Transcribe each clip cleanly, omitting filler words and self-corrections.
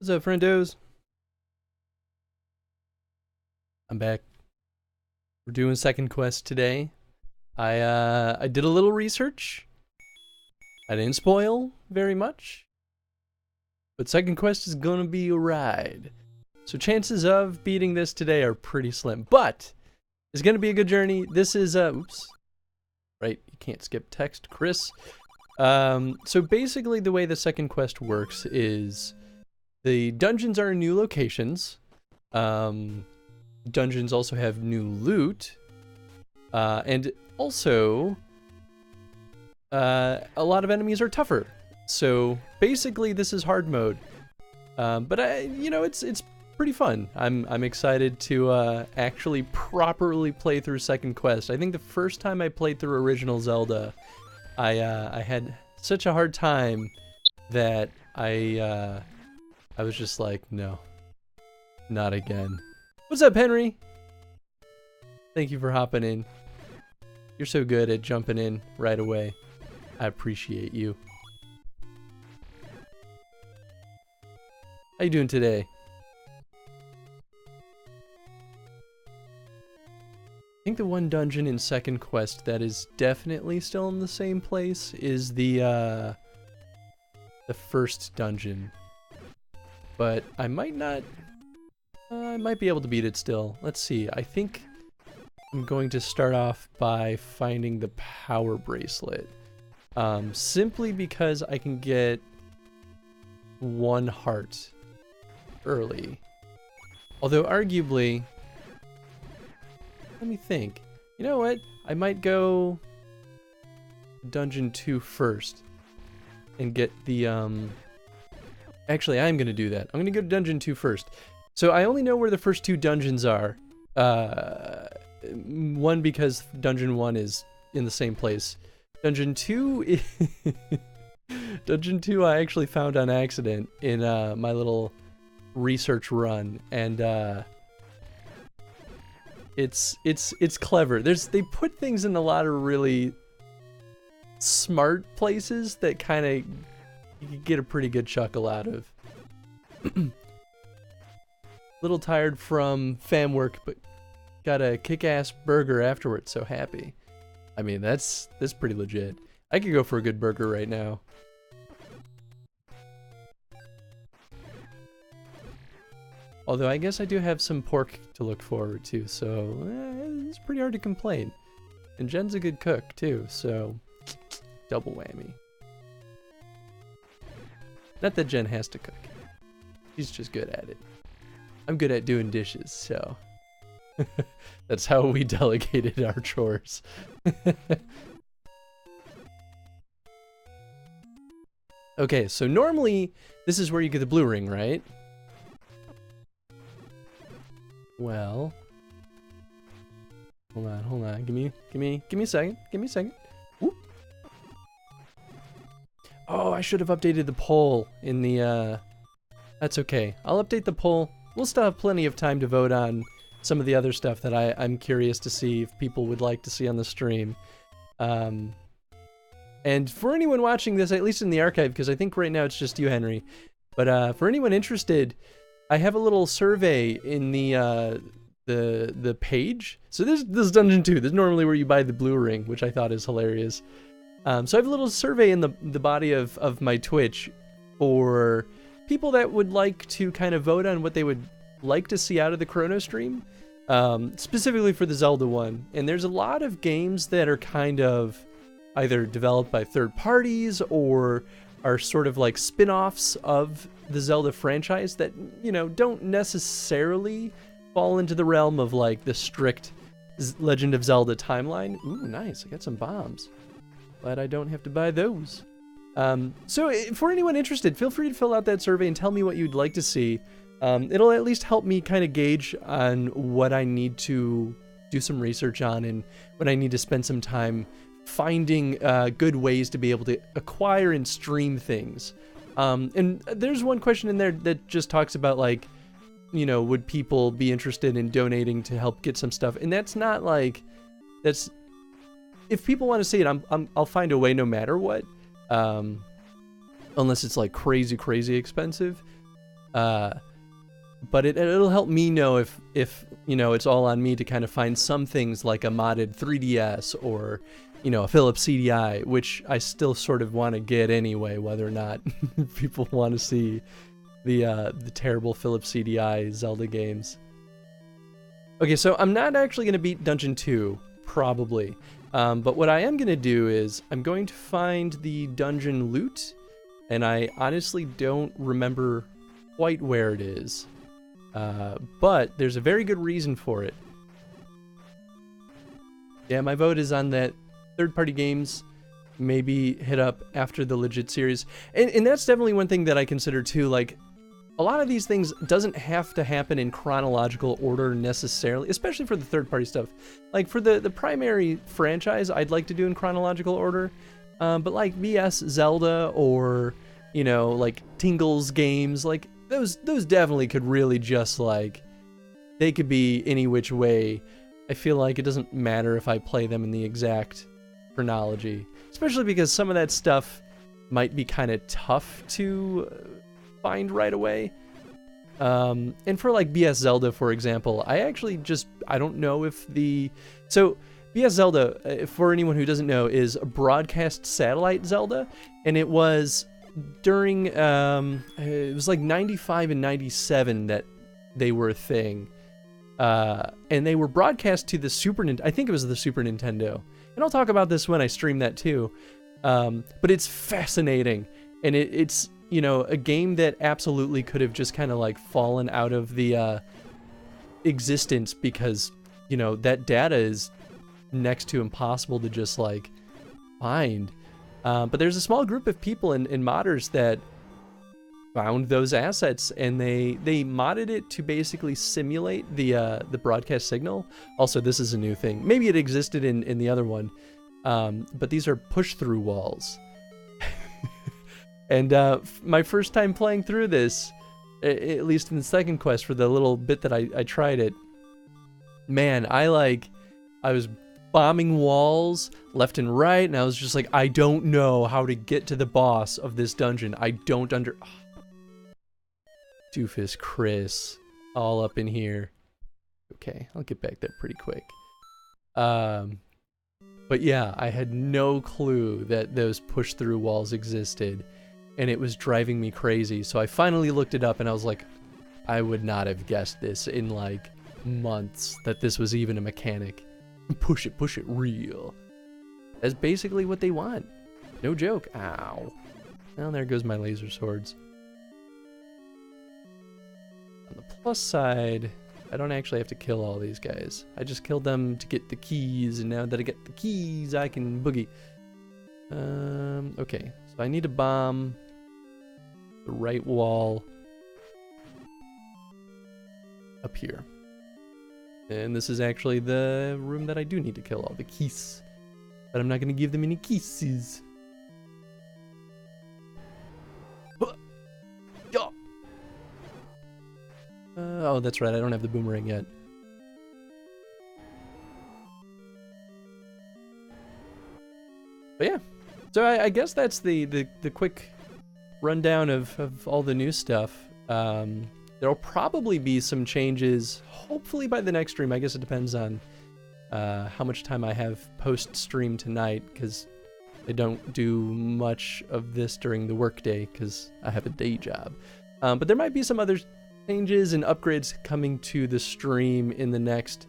What's up, friendos? I'm back. We're doing second quest today. I did a little research. I didn't spoil very much, but second quest is gonna be a ride. So chances of beating this today are pretty slim, but it's gonna be a good journey. This is oops, right? You can't skip text, Chris. So basically, the way the second quest works is the dungeons are in new locations. Dungeons also have new loot, and also a lot of enemies are tougher. So basically, this is hard mode, but it's pretty fun. I'm excited to actually properly play through second quest. I think the first time I played through original Zelda, I had such a hard time that I was just like, no, not again. What's up, Henry? Thank you for hopping in. You're so good at jumping in right away. I appreciate you. How you doing today? I think the one dungeon in second quest that is definitely still in the same place is the first dungeon. But I might not... I might be able to beat it still. Let's see. I think I'm going to start off by finding the power bracelet. Simply because I can get one heart early. Although arguably... Let me think. You know what? I might go Dungeon 2 first and get the... Actually, I'm going to do that. I'm going to go to Dungeon 2 first. So I only know where the first two dungeons are. One because Dungeon 1 is in the same place. Dungeon 2 Dungeon 2 I actually found on accident in my little research run, and it's clever. They put things in a lot of really smart places that kind of you can get a pretty good chuckle out of. Little tired from fam work, but got a kick-ass burger afterwards, so happy. I mean, that's pretty legit. I could go for a good burger right now. Although I guess I do have some pork to look forward to, so it's pretty hard to complain. And Jen's a good cook too, so double whammy. Not that Jen has to cook. She's just good at it. I'm good at doing dishes, so that's how we delegated our chores. Okay, so normally this is where you get the blue ring, right? Well, hold on. Give me a second. Whoop. Oh, I should have updated the poll in the. That's okay. I'll update the poll. We'll still have plenty of time to vote on some of the other stuff that I'm curious to see if people would like to see on the stream. And for anyone watching this, at least in the archive, because I think right now it's just you, Henry. But for anyone interested, I have a little survey in the page. So this is Dungeon 2. This is normally where you buy the blue ring, which I thought is hilarious. So I have a little survey in the body of my Twitch for people that would like to kind of vote on what they would like to see out of the Chrono stream, specifically for the Zelda one. And there's a lot of games that are kind of either developed by third parties or are sort of like spin-offs of the Zelda franchise that, you know, don't necessarily fall into the realm of like the strict Legend of Zelda timeline. Ooh, nice. I got some bombs. Glad I don't have to buy those. So for anyone interested, feel free to fill out that survey and tell me what you'd like to see. It'll at least help me kind of gauge on what I need to do some research on and what I need to spend some time finding good ways to be able to acquire and stream things. And there's one question in there that just talks about like, you know, would people be interested in donating to help get some stuff? And that's not like, that's, if people want to see it, I'll find a way no matter what. Unless it's like crazy expensive. But it'll help me know if you know, it's all on me to kind of find some things like a modded 3DS or, you know, a Philips CDI, which I still sort of want to get anyway, whether or not people want to see the terrible Philips CDI Zelda games. Okay, so I'm not actually going to beat Dungeon 2, probably. But what I am going to do is I'm going to find the dungeon loot, and I honestly don't remember quite where it is. But there's a very good reason for it. Yeah, my vote is on that third-party games. Maybe hit up after the legit series. And that's definitely one thing that I consider too, like, a lot of these things doesn't have to happen in chronological order necessarily, especially for the third-party stuff. Like, for the primary franchise, I'd like to do in chronological order. But like BS Zelda or, you know, like Tingle's games, like, those definitely could really just, like, they could be any which way. I feel like it doesn't matter if I play them in the exact chronology, especially because some of that stuff might be kind of tough to find right away. And for like BS Zelda, for example, I don't know if so BS Zelda, for anyone who doesn't know, is a broadcast satellite Zelda, and it was during it was like 95 and 97 that they were a thing, and they were broadcast to the I think it was the Super Nintendo, and I'll talk about this when I stream that too. But it's fascinating, and it's, you know, a game that absolutely could have just kind of like fallen out of the existence because, you know, that data is next to impossible to just like find. But there's a small group of people and modders that found those assets, and they modded it to basically simulate the broadcast signal. Also, this is a new thing. Maybe it existed in the other one, but these are push-through walls. And my first time playing through this, at least in the second quest, for the little bit that I tried it, man, I was bombing walls left and right, and I was just like, I don't know how to get to the boss of this dungeon. I don't Doofus Chris, all up in here. Okay, I'll get back there pretty quick. But yeah, I had no clue that those push-through walls existed, and it was driving me crazy. So I finally looked it up, and I was like, I would not have guessed this in like months, that this was even a mechanic. Push it real. That's basically what they want. No joke. Ow. Well, there goes my laser swords. On the plus side, I don't actually have to kill all these guys. I just killed them to get the keys, and now that I get the keys, I can boogie. Okay, so I need to bomb the right wall up here. And this is actually the room that I do need to kill all the keys. But I'm not going to give them any kisses. Oh, that's right. I don't have the boomerang yet. But yeah. So I guess that's the quick rundown of all the new stuff. There'll probably be some changes, hopefully by the next stream. I guess it depends on how much time I have post-stream tonight, because I don't do much of this during the workday because I have a day job. But there might be some other changes and upgrades coming to the stream in the next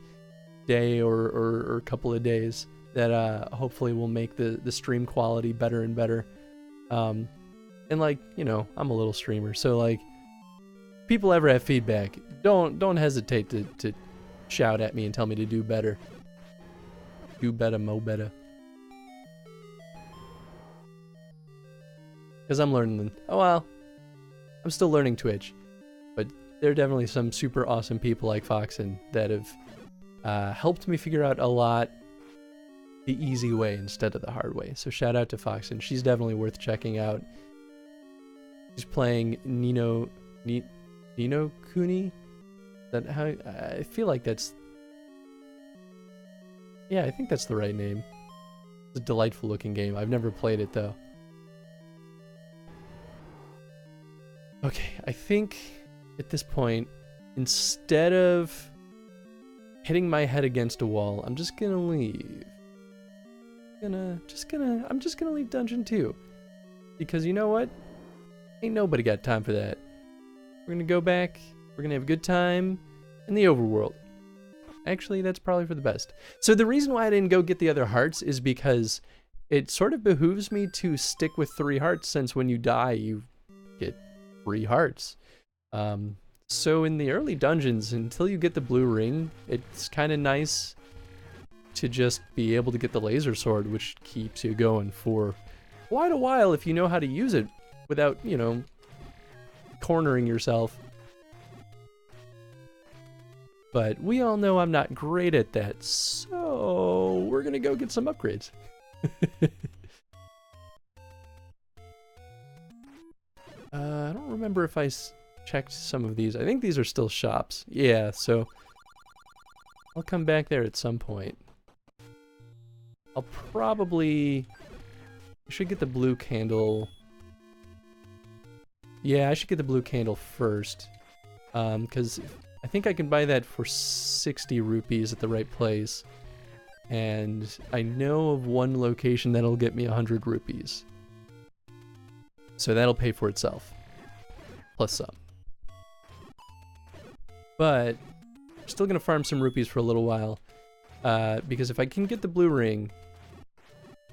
day or couple of days that hopefully will make the stream quality better and better. And like, you know, I'm a little streamer, so like, people ever have feedback, don't hesitate to shout at me and tell me to do better. Do better, mo better. Because I'm learning. Oh well, I'm still learning Twitch, but there are definitely some super awesome people like Foxen that have helped me figure out a lot the easy way instead of the hard way. So shout out to Foxen. She's definitely worth checking out. She's playing Nino Kuni? That how I feel like that's, yeah, I think that's the right name. It's a delightful looking game. I've never played it though. Okay, I think at this point, instead of hitting my head against a wall, I'm just gonna leave. I'm just gonna leave Dungeon 2. Because you know what? Ain't nobody got time for that. We're gonna go back, we're gonna have a good time in the overworld. Actually, that's probably for the best. So the reason why I didn't go get the other hearts is because it sort of behooves me to stick with 3 hearts, since when you die, you get 3 hearts. So in the early dungeons, until you get the blue ring, it's kind of nice to just be able to get the laser sword, which keeps you going for quite a while if you know how to use it without, you know, cornering yourself. But we all know I'm not great at that, so we're gonna go get some upgrades. I don't remember if I checked some of these. I think these are still shops. Yeah, so I'll come back there at some point. I should get the blue candle. Yeah, I should get the blue candle first. Because I think I can buy that for 60 rupees at the right place. And I know of one location that'll get me 100 rupees. So that'll pay for itself. Plus some. But I'm still going to farm some rupees for a little while. Because if I can get the blue ring,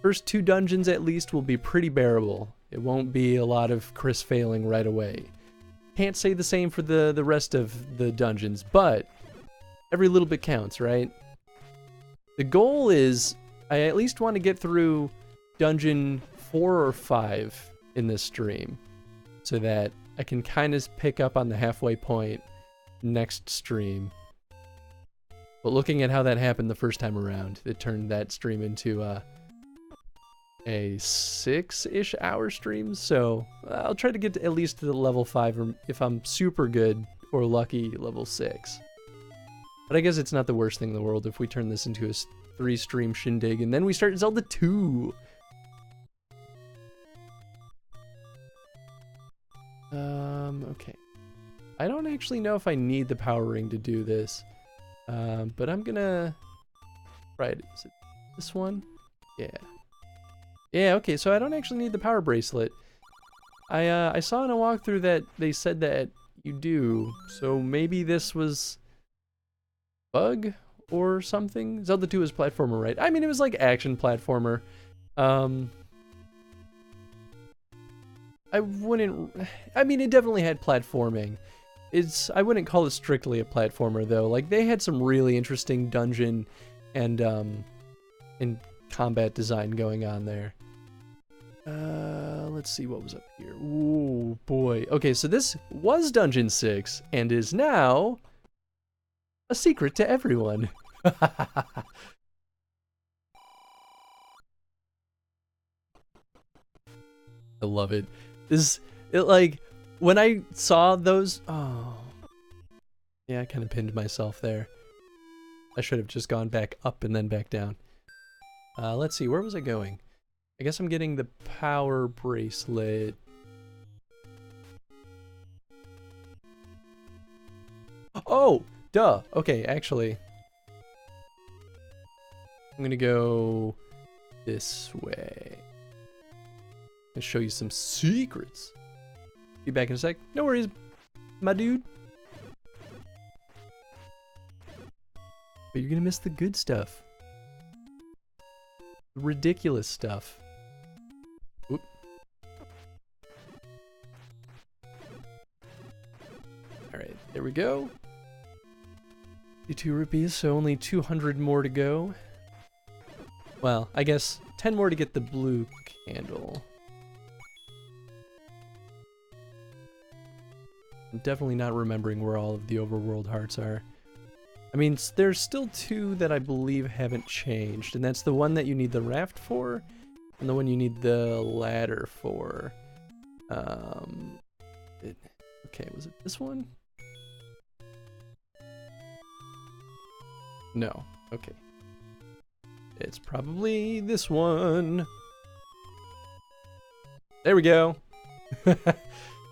first 2 dungeons at least will be pretty bearable. It won't be a lot of Chris failing right away. Can't say the same for the rest of the dungeons, but every little bit counts, right? The goal is I at least want to get through dungeon 4 or 5 in this stream so that I can kind of pick up on the halfway point next stream. But looking at how that happened the first time around, it turned that stream into a 6-ish hour stream, so I'll try to get to at least to the level 5, or if I'm super good or lucky, level 6. But I guess it's not the worst thing in the world if we turn this into a 3-stream shindig, and then we start Zelda 2! Okay. I don't actually know if I need the power ring to do this, but I'm gonna... Right, is it this one? Yeah. Yeah, okay, so I don't actually need the power bracelet. I saw in a walkthrough that they said that you do, so maybe this was bug or something? Zelda 2 is platformer, right? I mean, it was like action platformer. I mean, it definitely had platforming. I wouldn't call it strictly a platformer though. Like, they had some really interesting dungeon and combat design going on there. Let's see what was up here. Ooh, boy. Okay, so this was Dungeon 6 and is now a secret to everyone. I love it. Like, when I saw those, oh. Yeah, I kind of pinned myself there. I should have just gone back up and then back down. Let's see, where was I going? I guess I'm getting the power bracelet. Oh, duh. Okay, actually, I'm gonna go this way. I'll show you some secrets. Be back in a sec. No worries, my dude. But you're gonna miss the good stuff. The ridiculous stuff. Oop. Alright, there we go. 52 rupees, so only 200 more to go. Well, I guess 10 more to get the blue candle. I'm definitely not remembering where all of the overworld hearts are. I mean, there's still 2 that I believe haven't changed, and that's the one that you need the raft for, and the one you need the ladder for. Okay, was it this one? No, okay. It's probably this one. There we go.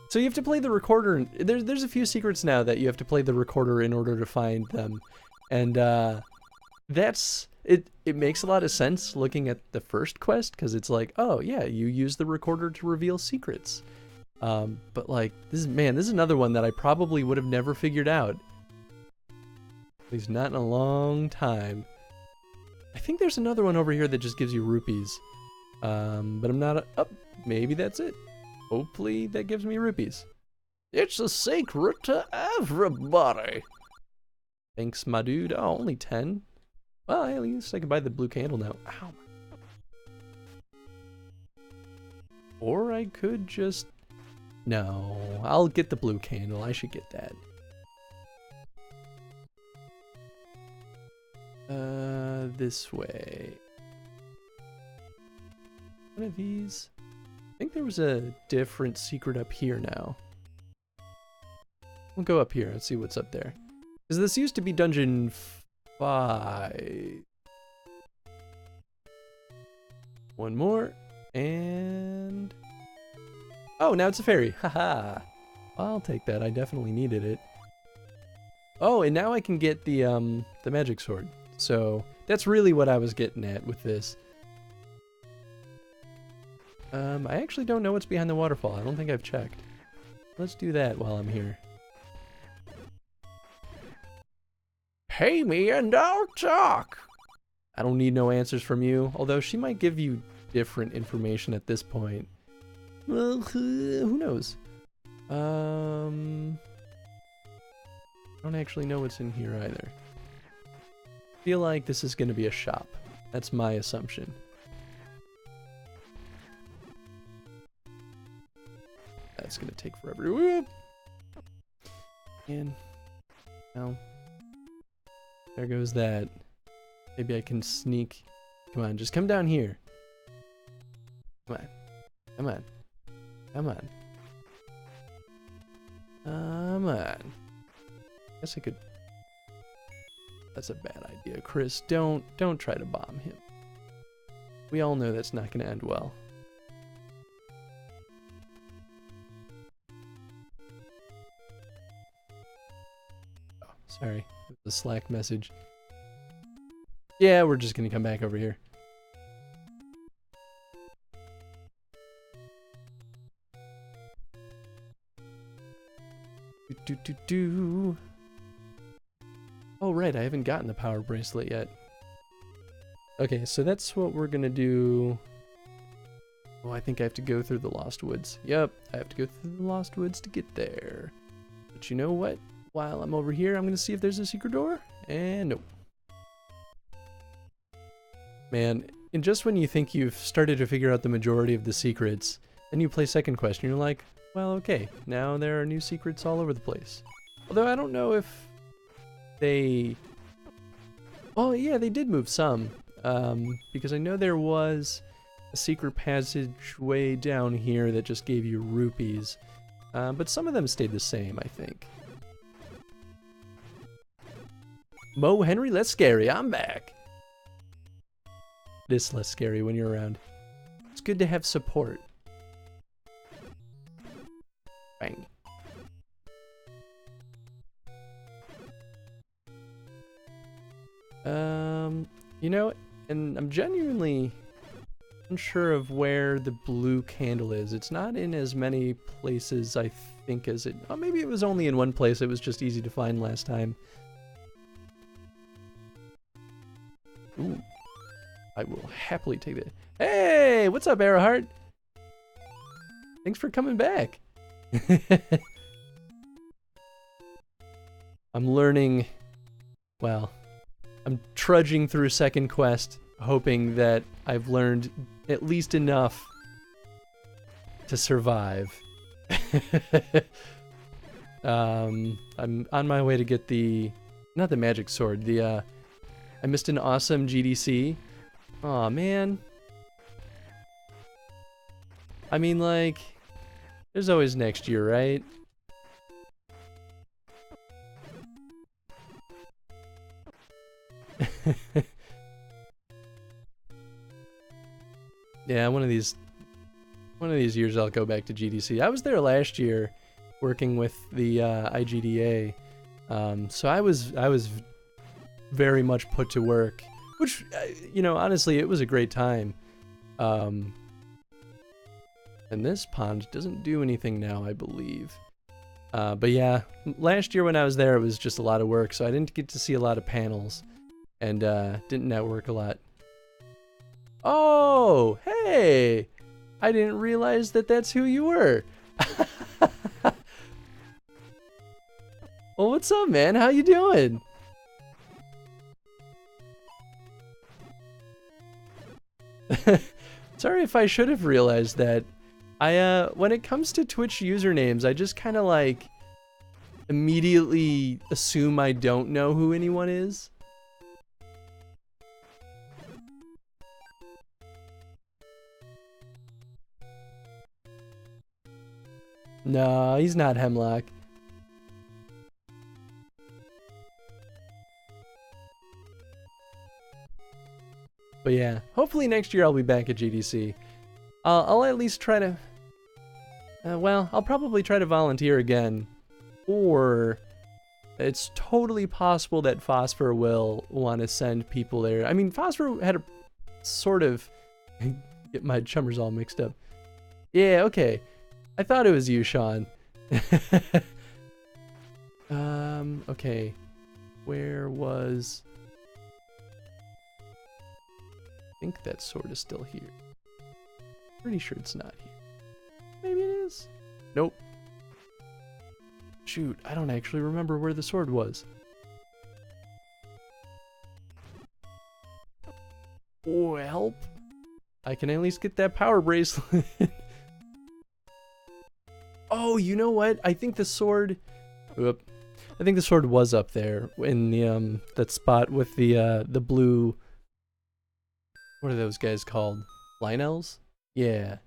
So you have to play the recorder. There's a few secrets now that you have to play the recorder in order to find them. And that's it. It makes a lot of sense looking at the first quest, because it's like, oh yeah, you use the recorder to reveal secrets. But like, this is another one that I probably would have never figured out. At least not in a long time. I think there's another one over here that just gives you rupees. But I'm not, maybe that's it. Hopefully that gives me rupees. It's a secret to everybody. Thanks, my dude. Oh, only 10? Well, at least I can buy the blue candle now. Ow. Or I could just... No, I'll get the blue candle. I should get that. This way. One of these. I think there was a different secret up here now. We'll go up here and see what's up there. Because this used to be dungeon 5. One more. And... oh, now it's a fairy. Haha. I'll take that. I definitely needed it. Oh, and now I can get the magic sword. So that's really what I was getting at with this. I actually don't know what's behind the waterfall. I don't think I've checked. Let's do that while I'm here. Pay me and I'll talk. I don't need no answers from you, although she might give you different information at this point. Well, who knows? I don't actually know what's in here either. I feel like this is going to be a shop. That's my assumption. That's going to take forever. Whoop! And well, there goes that. Maybe I can sneak. Come on, just come down here. Come on. Come on. Come on. Come on. Guess I could. That's a bad idea, Chris. Don't try to bomb him. We all know that's not going to end well. Oh, sorry. It was a Slack message. Yeah, we're just going to come back over here. Do. Oh, right, I haven't gotten the power bracelet yet. Okay, so that's what we're gonna do. Oh, I think I have to go through the Lost Woods. Yep, I have to go through the Lost Woods to get there. But you know what? While I'm over here, I'm gonna see if there's a secret door. And nope. Man, and just when you think you've started to figure out the majority of the secrets, then you play second quest and you're like, well, okay, now there are new secrets all over the place. Although I don't know if they... oh yeah, they did move some. Because I know there was a secret passageway down here that just gave you rupees. But some of them stayed the same, I think. Mo Henry, less scary, I'm back. It is less scary when you're around. It's good to have support. Bang. You know, and I'm genuinely unsure of where the blue candle is. It's not in as many places, I think, as it... oh, maybe it was only in one place. It was just easy to find last time. Ooh. I will happily take that. Hey! What's up, Arrowheart? Thanks for coming back. I'm learning... well... I'm trudging through second quest, hoping that I've learned at least enough to survive. I'm on my way to get the... not the magic sword, the, I missed an awesome GDC. Aw, man. I mean, like, there's always next year, right? Yeah, one of these One of these years I'll go back to GDC. I was there last year working with the IGDA. So I was very much put to work, which, you know, honestly, it was a great time. And this pond doesn't do anything now, I believe. But yeah, last year when I was there, it was just a lot of work, so I didn't get to see a lot of panels, and didn't network a lot. Oh, hey! I didn't realize that that's who you were. Well, what's up, man? How you doing? Sorry if I should have realized that. When it comes to Twitch usernames, I just kind of like immediately assume I don't know who anyone is. No, he's not Hemlock. But yeah, hopefully next year I'll be back at GDC. I'll at least try to... well, I'll probably try to volunteer again. Or it's totally possible that Phosphor will want to send people there. I mean, Phosphor had a sort of... Get my chummers all mixed up. Yeah, okay. I thought it was you, Sean. Okay. Where was... I think that sword is still here. Pretty sure it's not here. Maybe it is. Nope. Shoot, I don't actually remember where the sword was. Well, I can at least get that power bracelet. Oh, you know what? I think the sword... Oop. I think the sword was up there in the that spot with the blue... What are those guys called? Lionels? Yeah.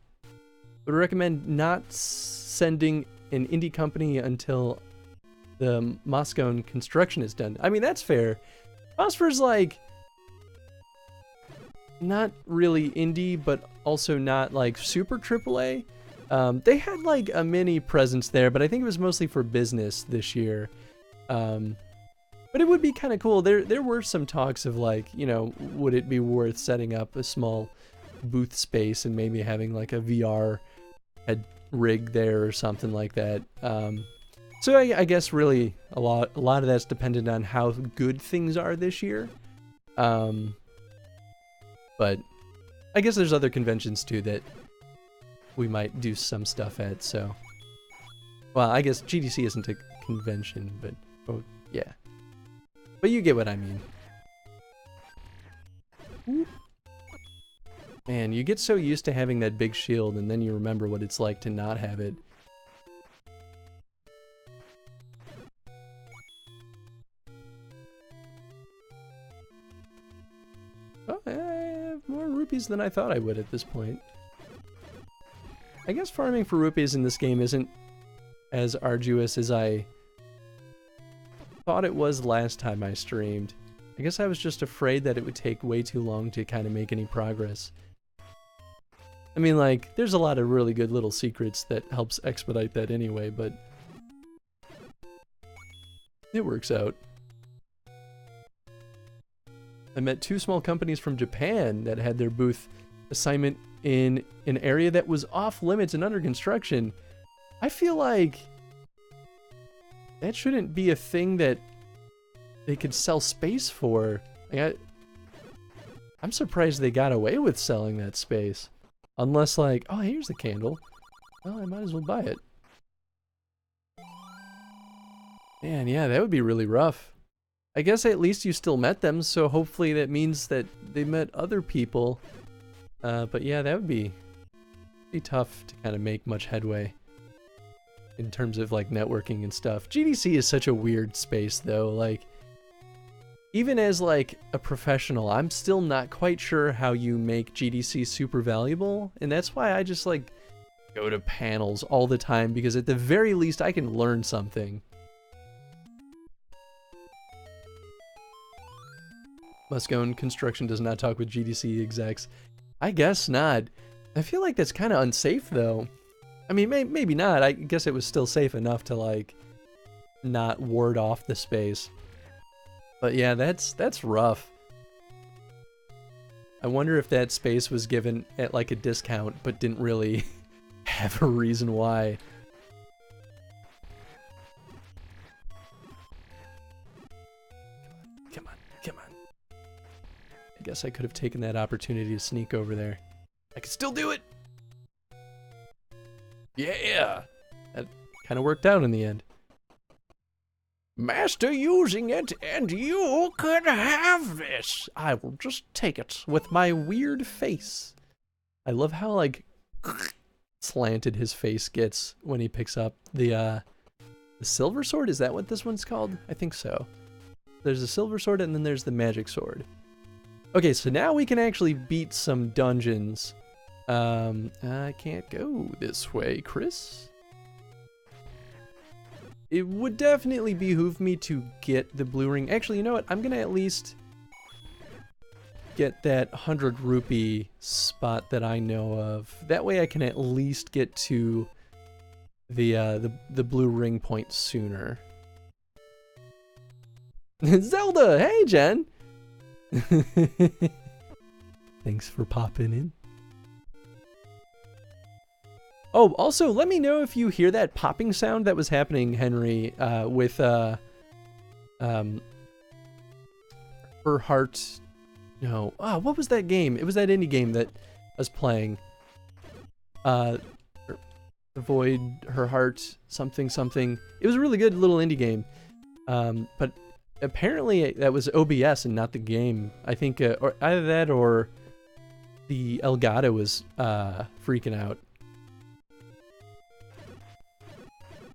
Would recommend not sending an indie company until the Moscow construction is done. I mean, that's fair. Phosphor's like not really indie, but also not like super AAA. They had like a mini presence there, but I think it was mostly for business this year. But it would be kind of cool. There were some talks of like, you know, would it be worth setting up a small booth space and maybe having like a VR head rig there or something like that. So I guess really a lot of that's dependent on how good things are this year. But I guess there's other conventions too that we might do some stuff at. So, well, I guess GDC isn't a convention, but oh yeah. But you get what I mean. Ooh. Man, you get so used to having that big shield, and then you remember what it's like to not have it. Oh, I have more rupees than I thought I would at this point. I guess farming for rupees in this game isn't as arduous as I thought it was last time I streamed. I guess I was just afraid that it would take way too long to kind of make any progress. I mean, like, there's a lot of really good little secrets that helps expedite that anyway, but it works out. I met 2 small companies from Japan that had their booth assignment in an area that was off limits and under construction. I feel like that shouldn't be a thing that they could sell space for. Like, I'm surprised they got away with selling that space. Unless like, oh, here's the candle. Well, I might as well buy it. Man, yeah, that would be really rough. I guess at least you still met them, so hopefully that means that they met other people. But yeah, that would be tough to kind of make much headway in terms of like networking and stuff. GDC is such a weird space though. Like, even as like a professional, I'm still not quite sure how you make GDC super valuable, and that's why I just like go to panels all the time, because at the very least I can learn something. Moscow Construction does not talk with GDC execs. I guess not. I feel like that's kind of unsafe though. I mean, maybe not. I guess it was still safe enough to like not ward off the space. But yeah, that's rough. I wonder if that space was given at like a discount, but didn't really have a reason why. Come on, come on. I guess I could have taken that opportunity to sneak over there. I can still do it! Yeah! That kind of worked out in the end. Master using it, and you could have this. I will just take it with my weird face. I love how, like, slanted his face gets when he picks up the silver sword. Is that what this one's called? I think so. There's a silver sword, and then there's the magic sword. Okay, so now we can actually beat some dungeons. I can't go this way, Chris. It would definitely behoove me to get the blue ring. Actually, you know what? I'm gonna at least get that 100 rupee spot that I know of. That way I can at least get to the blue ring point sooner. Zelda! Hey, Jen! Thanks for popping in. Oh, also, let me know if you hear that popping sound that was happening, Henry, with, her heart... No. Ah, what was that game? It was that indie game that I was playing. The Void, Her Heart, something, something. It was a really good little indie game. But apparently that was OBS and not the game. I think, or either that or the Elgato was, freaking out.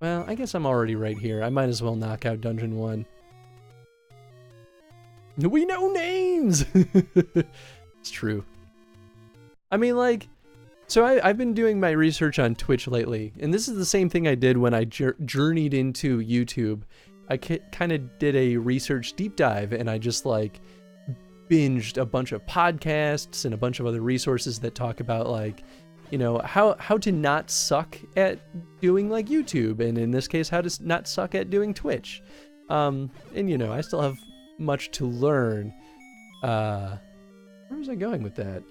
Well, I guess I'm already right here. I might as well knock out Dungeon 1. We know names! It's true. I mean, like, so I've been doing my research on Twitch lately, and this is the same thing I did when I journeyed into YouTube. I kind of did a research deep dive, and I just, like, binged a bunch of podcasts and a bunch of other resources that talk about, like, you know, how to not suck at doing like YouTube, and in this case, how to not suck at doing Twitch. And you know, I still have much to learn. Where was I going with that?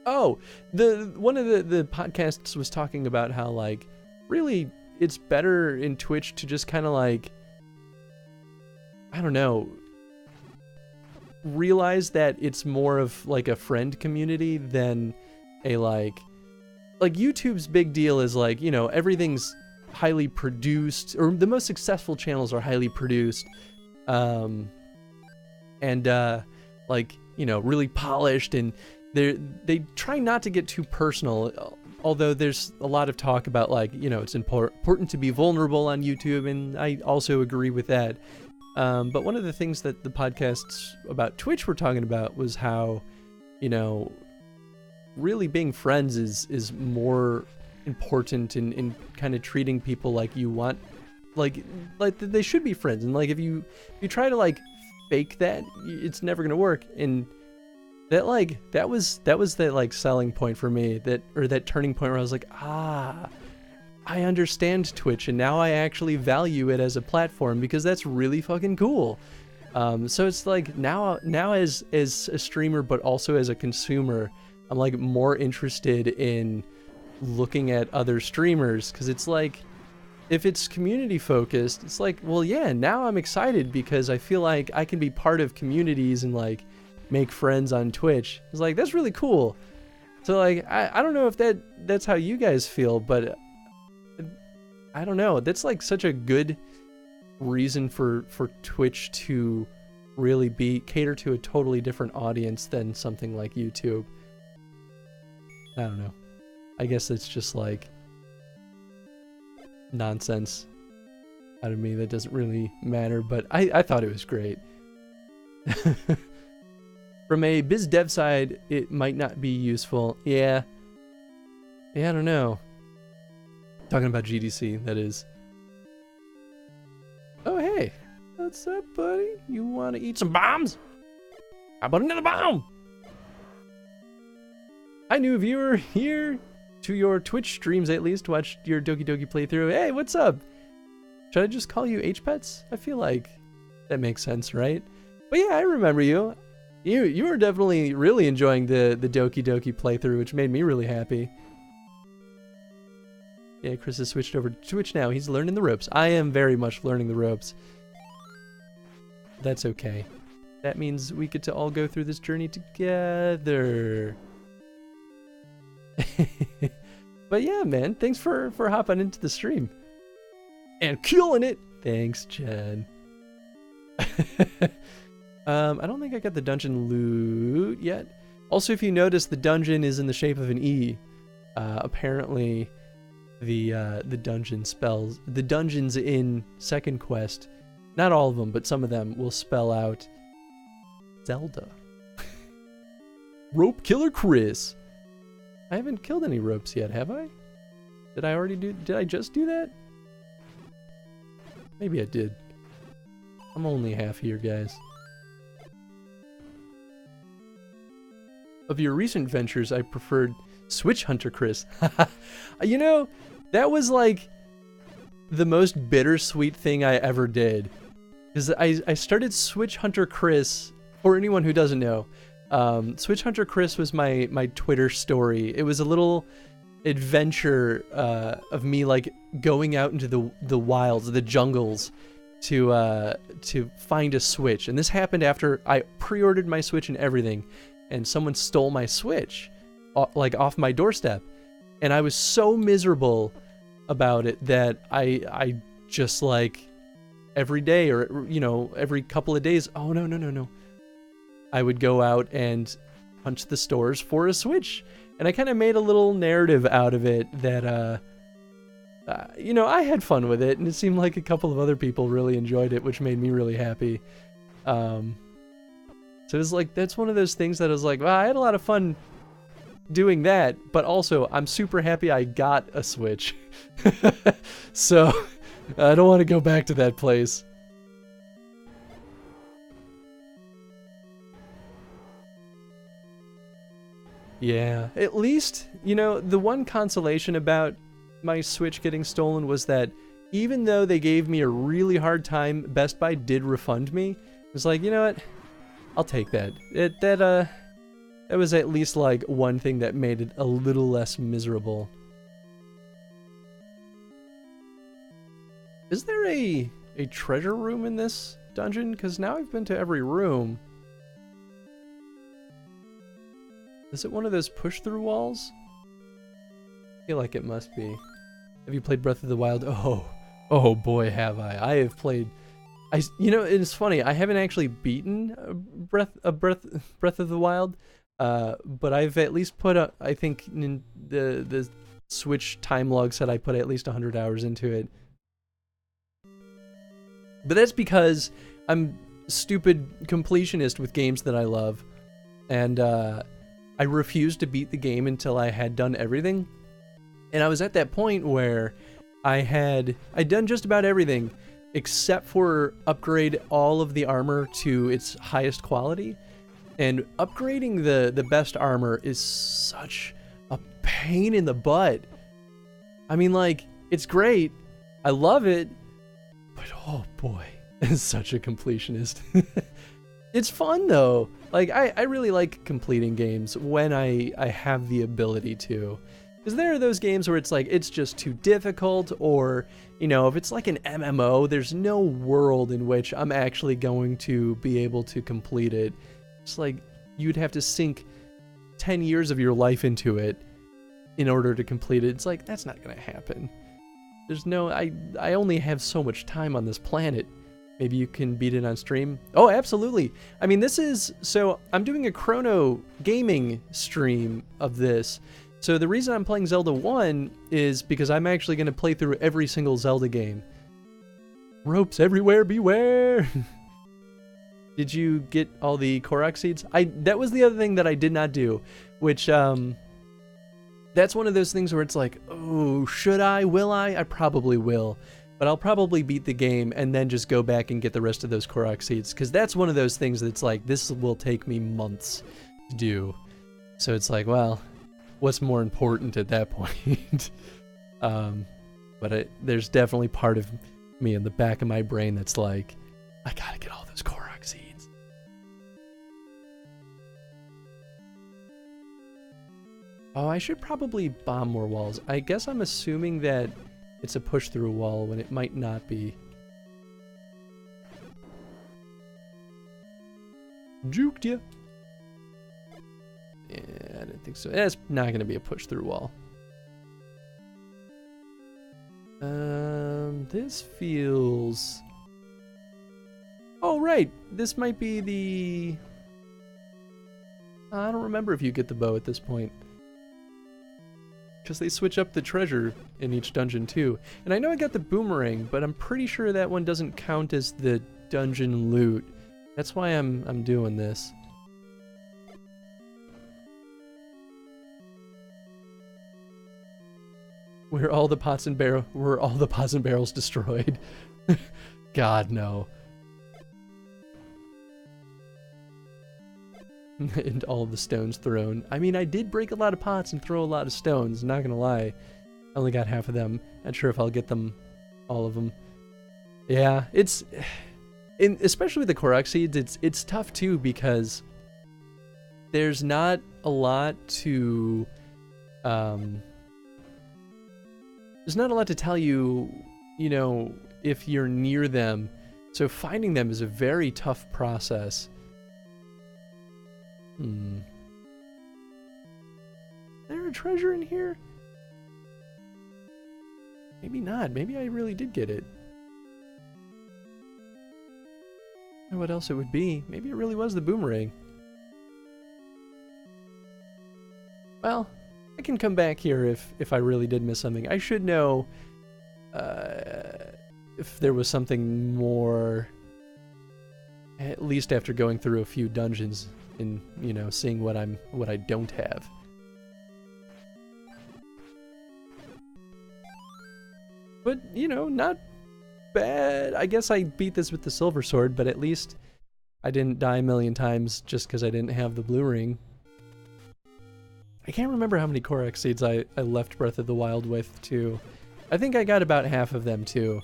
Oh, one of the podcasts was talking about how like really it's better in Twitch to just kind of like, I don't know, realize that it's more of like a friend community than a like YouTube's big deal is like, you know, everything's highly produced, or the most successful channels are highly produced, and like, you know, really polished, and they try not to get too personal, although there's a lot of talk about like, you know, it's important to be vulnerable on YouTube, and I also agree with that. But one of the things that the podcasts about Twitch were talking about was how, you know, really being friends is more important in kind of treating people like you want, like they should be friends, and like if you try to like fake that, it's never gonna work. And that like that was that like selling point for me, that turning point where I was like, I understand Twitch, and now I actually value it as a platform because that's really fucking cool. So it's like now as a streamer, but also as a consumer, I'm like more interested in looking at other streamers, because it's like, if it's community focused, it's like, well, yeah, now I'm excited because I feel like I can be part of communities and like make friends on Twitch. It's like, that's really cool. So like, I don't know if that's how you guys feel, but I don't know. That's like such a good reason for Twitch to really cater to a totally different audience than something like YouTube. I don't know. I guess it's just like nonsense out of me that doesn't really matter, but I thought it was great. From a biz dev side, it might not be useful. Yeah, I don't know. Talking about GDC, that is. Oh, hey. What's up, buddy? You want to eat some bombs? How about another bomb? Hi, new viewer here to your Twitch streams at least. Watched your Doki Doki playthrough. Hey, what's up? Should I just call you H-Pets? I feel like that makes sense, right? But yeah, I remember you. You were definitely really enjoying the Doki Doki playthrough, which made me really happy. Yeah, Chris has switched over to Twitch now. He's learning the ropes. I am very much learning the ropes. That's okay. That means we get to all go through this journey together. But yeah, man, thanks for hopping into the stream. And killing it! Thanks, Jen. I don't think I got the dungeon loot yet. Also, if you notice, the dungeon is in the shape of an E. Apparently, the dungeon spells... The dungeons in Second Quest, not all of them, but some of them, will spell out Zelda. Rope Killer Chris. I haven't killed any ropes yet, have I? Did I just do that? Maybe I did. I'm only half here, guys. Of your recent ventures, I preferred Switch Hunter Chris. You know, that was like the most bittersweet thing I ever did. Because I started Switch Hunter Chris, for anyone who doesn't know. Switch Hunter Chris was my Twitter story. It was a little adventure of me like going out into the wilds, the jungles, to find a Switch. And this happened after I pre-ordered my Switch and everything, and someone stole my Switch, like off my doorstep. And I was so miserable about it that I just like every day, or you know, every couple of days, oh no, I would go out and punch the stores for a Switch. And I kind of made a little narrative out of it that, you know, I had fun with it, and it seemed like a couple of other people really enjoyed it, which made me really happy. So it was like, that's one of those things that I was like, wow, I had a lot of fun doing that, but also I'm super happy I got a Switch. So I don't want to go back to that place. Yeah, at least, you know, the one consolation about my Switch getting stolen was that even though they gave me a really hard time, Best Buy did refund me. It was like, you know what? I'll take that. That was at least like one thing that made it a little less miserable. Is there a treasure room in this dungeon? Because now I've been to every room. Is it one of those push-through walls? I feel like it must be. Have you played Breath of the Wild? Oh boy, have I. I have played... you know, it's funny, I haven't actually beaten Breath of the Wild, but I've at least put, I think in the Switch time log said I put at least 100 hours into it. But that's because I'm stupid completionist with games that I love, and I refused to beat the game until I had done everything. And I was at that point where I'd done just about everything except for upgrade all of the armor to its highest quality. And upgrading the best armor is such a pain in the butt. I mean, like, it's great. I love it. But oh boy, it's such a completionist. It's fun though. Like, I really like completing games when I have the ability to. Because there are those games where it's like, it's just too difficult, or, you know, if it's like an MMO, there's no world in which I'm actually going to be able to complete it. It's like, you'd have to sink 10 years of your life into it in order to complete it. It's like, that's not gonna happen. There's no, I only have so much time on this planet. Maybe you can beat it on stream. Oh, absolutely. I mean, this is, so I'm doing a Chrono gaming stream of this. So the reason I'm playing Zelda 1 is because I'm actually going to play through every single Zelda game. Ropes everywhere, beware! Did you get all the Korok seeds? That was the other thing that I did not do, which, that's one of those things where it's like, oh, should I? Will I? I probably will. But I'll probably beat the game and then just go back and get the rest of those Korok seeds, because that's one of those things that's like, this will take me months to do. So it's like, well, what's more important at that point. But there's definitely part of me in the back of my brain that's like, I gotta get all those Korok seeds. Oh, I should probably bomb more walls. I guess I'm assuming that it's a push-through wall when it might not be. Juked ya. Yeah, I didn't think so. It's not going to be a push-through wall. This feels... Oh, right. This might be the... I don't remember if you get the bow at this point. Because they switch up the treasure in each dungeon, too. And I know I got the boomerang, but I'm pretty sure that one doesn't count as the dungeon loot. That's why I'm doing this. Were all the pots and barrels destroyed? God, no. And all the stones thrown. I mean, I did break a lot of pots and throw a lot of stones, not gonna lie. I only got half of them. Not sure if I'll get them, all of them. Yeah, it's... especially with the Korok seeds, it's tough too because there's not a lot to... there's not a lot to tell you, you know, if you're near them. So finding them is a very tough process. Is there a treasure in here? Maybe not. Maybe I really did get it. I don't know what else it would be. Maybe it really was the boomerang. Well, I can come back here if I really did miss something. I should know if there was something more, at least after going through a few dungeons and, you know, seeing what I don't have. But, you know, not bad. I guess I beat this with the silver sword, but at least I didn't die a million times just because I didn't have the blue ring. I can't remember how many Korok seeds I left Breath of the Wild with, too. I think I got about half of them, too.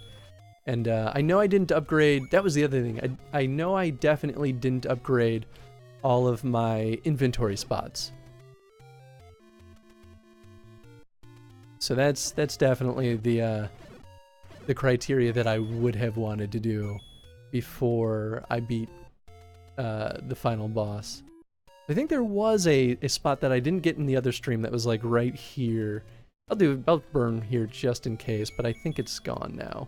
And I know I didn't upgrade... That was the other thing. I know I definitely didn't upgrade all of my inventory spots. So that's definitely the criteria that I would have wanted to do before I beat the final boss. I think there was a spot that I didn't get in the other stream that was like right here. I'll burn here just in case, but I think it's gone now.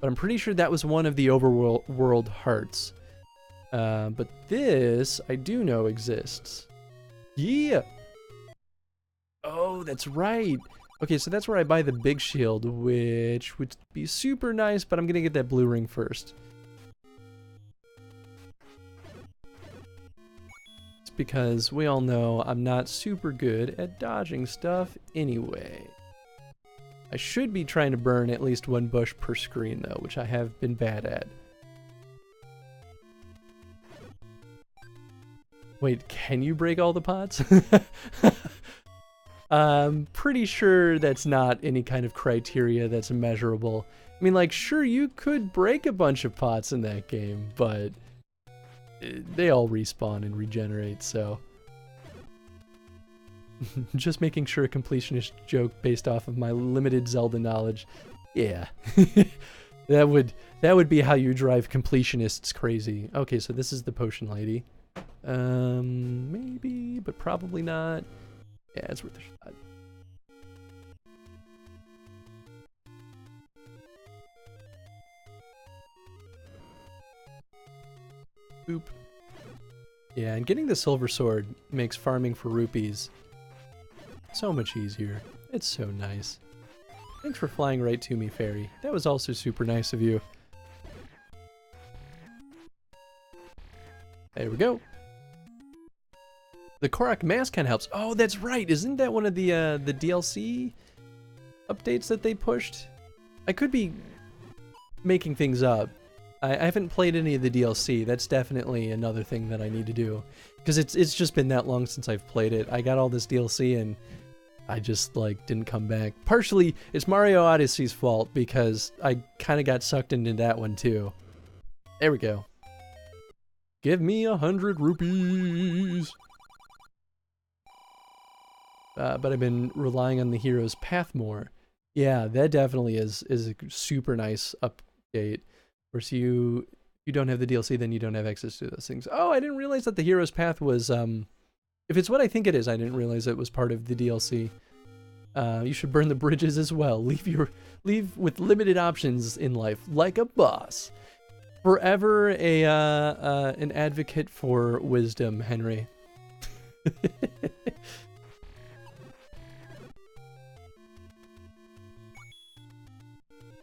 But I'm pretty sure that was one of the overworld hearts. But this I do know exists. Yeah. Oh, that's right. Okay, so that's where I buy the big shield, which would be super nice, but I'm gonna get that blue ring first. It's because we all know I'm not super good at dodging stuff anyway. I should be trying to burn at least one bush per screen though, which I have been bad at. Wait, can you break all the pots? I'm pretty sure that's not any kind of criteria that's measurable. I mean, like, sure, you could break a bunch of pots in that game, but they all respawn and regenerate, so... Just making sure a completionist joke based off of my limited Zelda knowledge. Yeah. That would be how you drive completionists crazy. Okay, so this is the potion lady. Maybe, but probably not. Yeah, it's worth a shot. Boop. Yeah, and getting the silver sword makes farming for rupees so much easier. It's so nice. Thanks for flying right to me, fairy. That was also super nice of you. There we go. The Korok mask kind of helps. Oh, that's right. Isn't that one of the DLC updates that they pushed? I could be making things up, I haven't played any of the DLC. That's definitely another thing that I need to do. Because it's just been that long since I've played it. I got all this DLC and I just, like, didn't come back. Partially, it's Mario Odyssey's fault because I kind of got sucked into that one, too. There we go. Give me 100 rupees! But I've been relying on the hero's path more. Yeah, that definitely is a super nice update. Of course, you don't have the DLC, then you don't have access to those things. Oh, I didn't realize that the hero's path was, if it's what I think it is, I didn't realize it was part of the DLC. You should burn the bridges as well. Leave with limited options in life, like a boss. Forever an advocate for wisdom, Henry.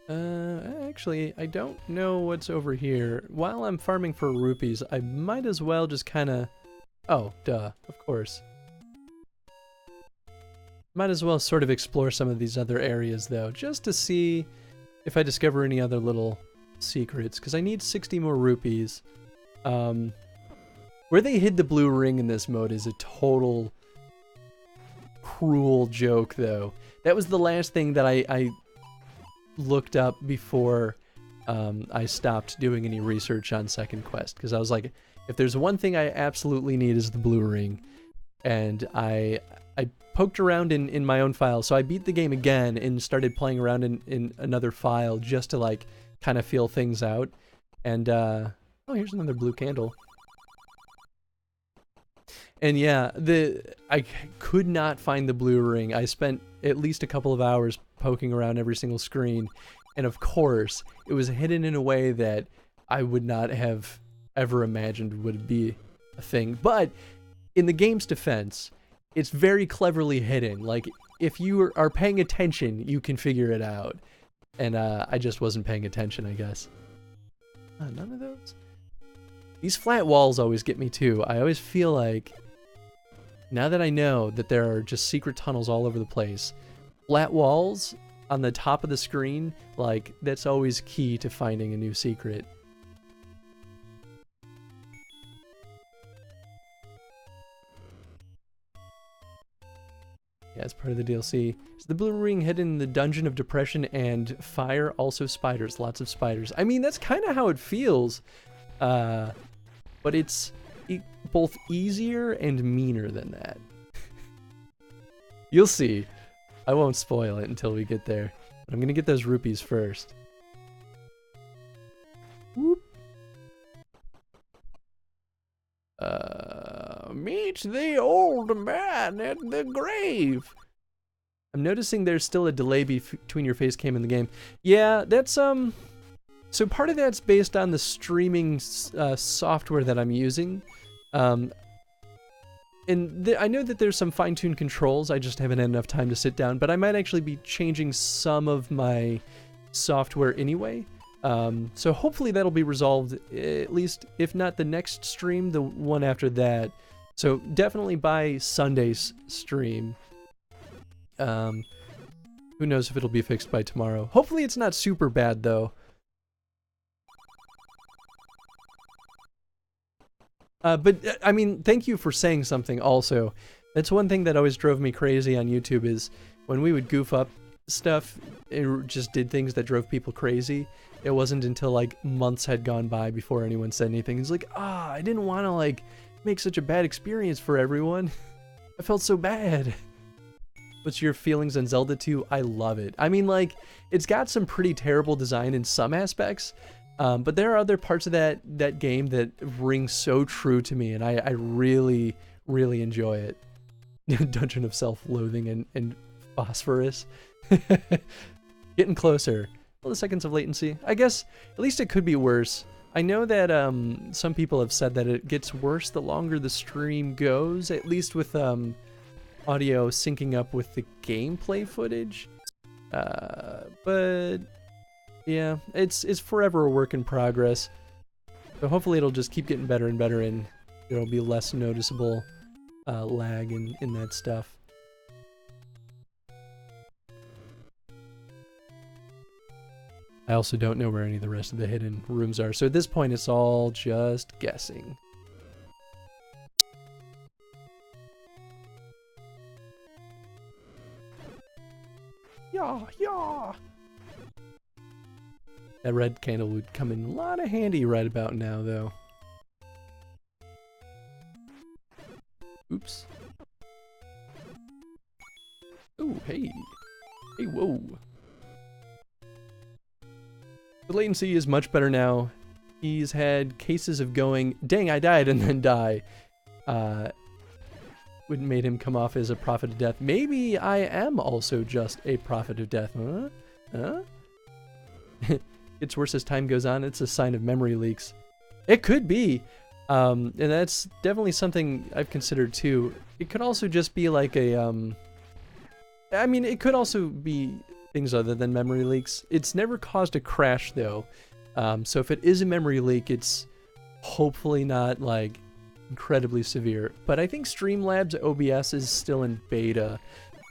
Actually, I don't know what's over here. While I'm farming for rupees, I might as well just kind of... Oh, duh, of course. Might as well sort of explore some of these other areas, though, just to see if I discover any other little secrets, because I need 60 more rupees. Where they hid the blue ring in this mode is a total cruel joke, though. That was the last thing that I looked up before I stopped doing any research on Second Quest, because I was like, if there's one thing I absolutely need is the blue ring. And I poked around in my own file, so I beat the game again and started playing around in another file just to, like, kind of feel things out. And oh, here's another blue candle. And yeah, I could not find the blue ring. I spent at least a couple of hours poking around every single screen, and of course, it was hidden in a way that I would not have ever imagined would be a thing. But in the game's defense, it's very cleverly hidden. Like, if you are paying attention, you can figure it out. And I just wasn't paying attention, I guess. None of those? These flat walls always get me too. I always feel like, now that I know that there are just secret tunnels all over the place, flat walls on the top of the screen, like, that's always key to finding a new secret. Yeah, it's part of the DLC. Is the blue ring hidden in the Dungeon of Depression and Fire? Also spiders. Lots of spiders. I mean, that's kind of how it feels. But it's both easier and meaner than that. You'll see. I won't spoil it until we get there. But I'm going to get those rupees first. Whoop. Meet the old man at the grave. I'm noticing there's still a delay between your face cam and the game. Yeah, that's so part of that's based on the streaming software that I'm using. And I know that there's some fine-tuned controls. I just haven't had enough time to sit down, but I might actually be changing some of my software anyway. So hopefully that'll be resolved, at least if not the next stream, the one after that. So definitely by Sunday's stream. Who knows if it'll be fixed by tomorrow. Hopefully it's not super bad though. But I mean, thank you for saying something also. That's one thing that always drove me crazy on YouTube is when we would goof up stuff, it just did things that drove people crazy. It wasn't until like months had gone by before anyone said anything. It's like, I didn't want to like make such a bad experience for everyone. I felt so bad. What's your feelings on Zelda 2? I love it. I mean, like, it's got some pretty terrible design in some aspects, but there are other parts of that game that ring so true to me, and I really, really enjoy it. Dungeon of Self-Loathing and Phosphorus. Getting closer. Well, the seconds of latency. I guess at least it could be worse. I know that some people have said that it gets worse the longer the stream goes, at least with audio syncing up with the gameplay footage. But yeah, it's forever a work in progress. So hopefully it'll just keep getting better and better, and there'll be less noticeable lag in that stuff. I also don't know where any of the rest of the hidden rooms are. So at this point, it's all just guessing. Yeah. That red candle would come in a lot of handy right about now, though. Oops. Oh, hey. Hey, whoa. The latency is much better now. He's had cases of going, dang, I died, and then die. Would made him come off as a prophet of death. Maybe I am also just a prophet of death. Huh? It's worse as time goes on. It's a sign of memory leaks. It could be. And that's definitely something I've considered too. It could also just be like a, I mean, it could also be things other than memory leaks. It's never caused a crash though. So if it is a memory leak, it's hopefully not like incredibly severe. But I think Streamlabs OBS is still in beta.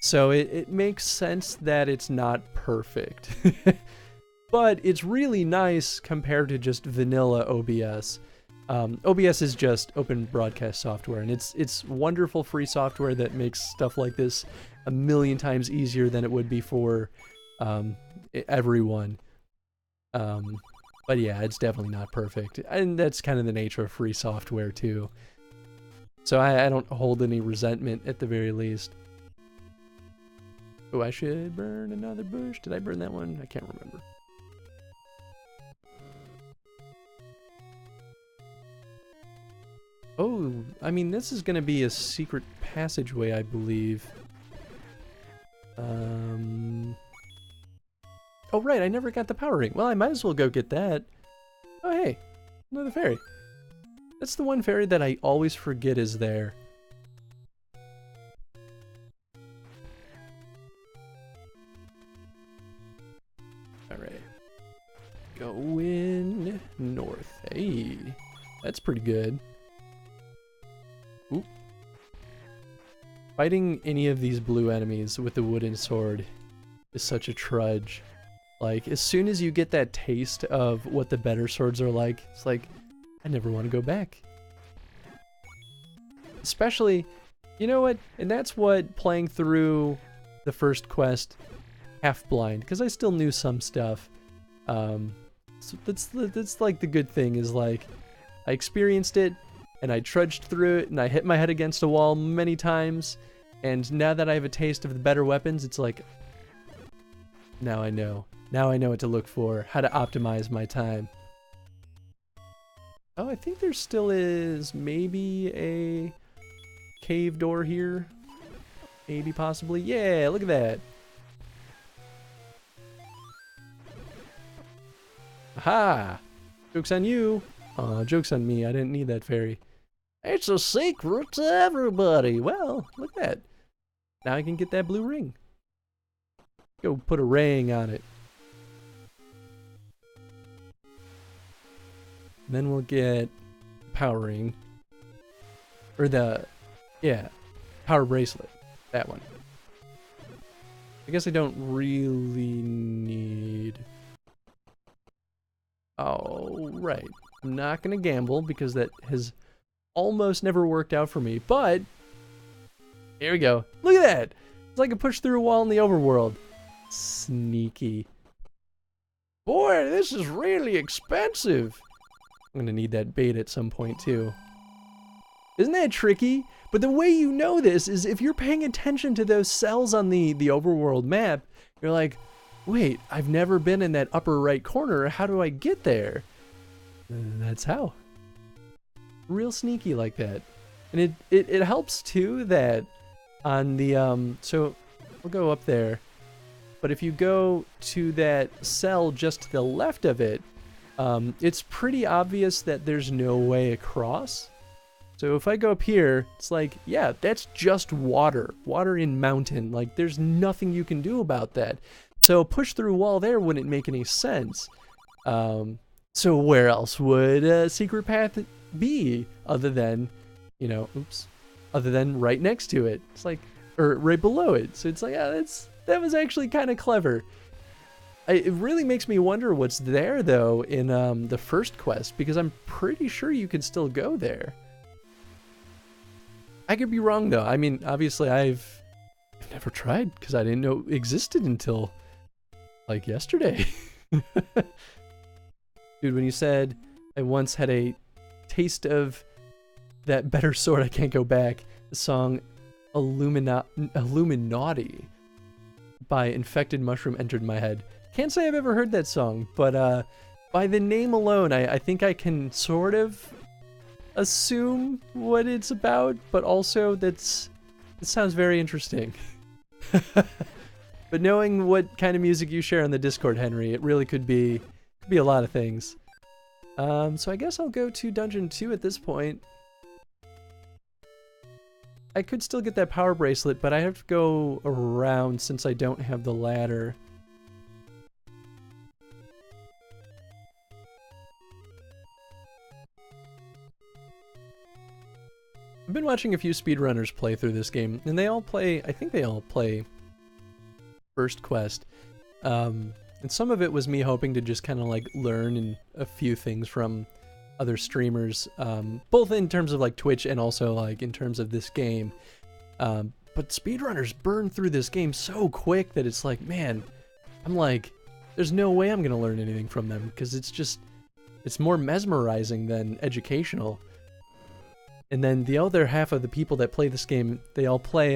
So it makes sense that it's not perfect. But it's really nice compared to just vanilla OBS. OBS is just open broadcast software, and it's wonderful free software that makes stuff like this a million times easier than it would be for everyone. But yeah, it's definitely not perfect, and that's kind of the nature of free software too. So I don't hold any resentment at the very least. Oh, I should burn another bush. Did I burn that one? I can't remember. Oh, I mean, this is going to be a secret passageway, I believe. Oh, right, I never got the power ring. Well, I might as well go get that. Oh, hey, another fairy. That's the one fairy that I always forget is there. Alright. Going north. Hey, that's pretty good. Oop. Fighting any of these blue enemies with the wooden sword is such a trudge. Like, as soon as you get that taste of what the better swords are like, it's like, I never want to go back. Especially, you know what? And that's what playing through the first quest half blind, because I still knew some stuff. So that's like the good thing is like, I experienced it, and I trudged through it, and I hit my head against a wall many times, and now that I have a taste of the better weapons, it's like, now I know. Now I know what to look for, how to optimize my time. Oh, I think there still is maybe a cave door here. Maybe, possibly. Yeah, look at that. Aha! Joke's on you. Aw, joke's on me. I didn't need that fairy. It's a secret to everybody. Well, look at that. Now I can get that blue ring. Go put a ring on it. Then we'll get power ring. Or the, yeah, power bracelet. That one. I guess I don't really need... Oh, right. I'm not going to gamble because that has almost never worked out for me. But, here we go. Look at that! It's like a push through a wall in the overworld. Sneaky. Boy, this is really expensive. I'm going to need that bait at some point too. Isn't that tricky? But the way you know this is if you're paying attention to those cells on the overworld map, you're like, wait, I've never been in that upper right corner. How do I get there? That's how. Real sneaky like that. And it helps too that on the, so we'll go up there. But if you go to that cell just to the left of it, it's pretty obvious that there's no way across. So if I go up here, it's like, yeah, that's just water. Water in mountain. Like, there's nothing you can do about that. So a push through wall there wouldn't make any sense. So where else would a secret path be other than, you know, oops, other than right next to it? It's like, or right below it. So it's like, yeah, that was actually kind of clever. It really makes me wonder what's there, though, in the first quest, because I'm pretty sure you can still go there. I could be wrong, though. I mean, obviously, I've never tried, because I didn't know it existed until, like, yesterday. Dude, when you said I once had a taste of that better sword, I can't go back, the song Illuminati by Infected Mushroom entered my head. Can't say I've ever heard that song, but by the name alone, I think I can sort of assume what it's about, but also it sounds very interesting. But knowing what kind of music you share on the Discord, Henry, it really could be a lot of things. So I guess I'll go to Dungeon 2 at this point. I could still get that power bracelet, but I have to go around since I don't have the ladder. I've been watching a few speedrunners play through this game, and they all play, I think they all play first quest. And some of it was me hoping to just kind of like learn a few things from other streamers, both in terms of like Twitch and also like in terms of this game. But speedrunners burn through this game so quick that it's like, man, I'm like, there's no way I'm gonna learn anything from them, because it's more mesmerizing than educational. And then the other half of the people that play this game, they all play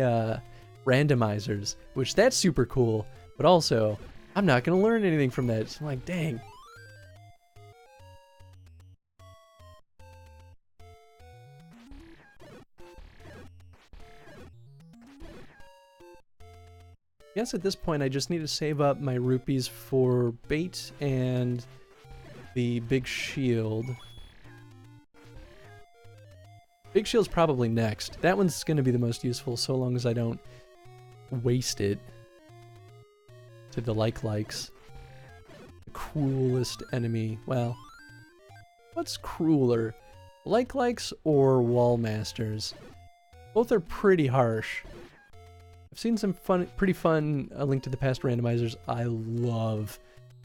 randomizers, which that's super cool, but also, I'm not gonna learn anything from that. So I'm like, dang. I guess at this point I just need to save up my rupees for bait and the big shield. Big shield's probably next. That one's going to be the most useful so long as I don't waste it to the likes. The cruelest enemy. Well, what's crueler? Likes or wall masters? Both are pretty harsh. I've seen some pretty fun A Link to the Past randomizers. I love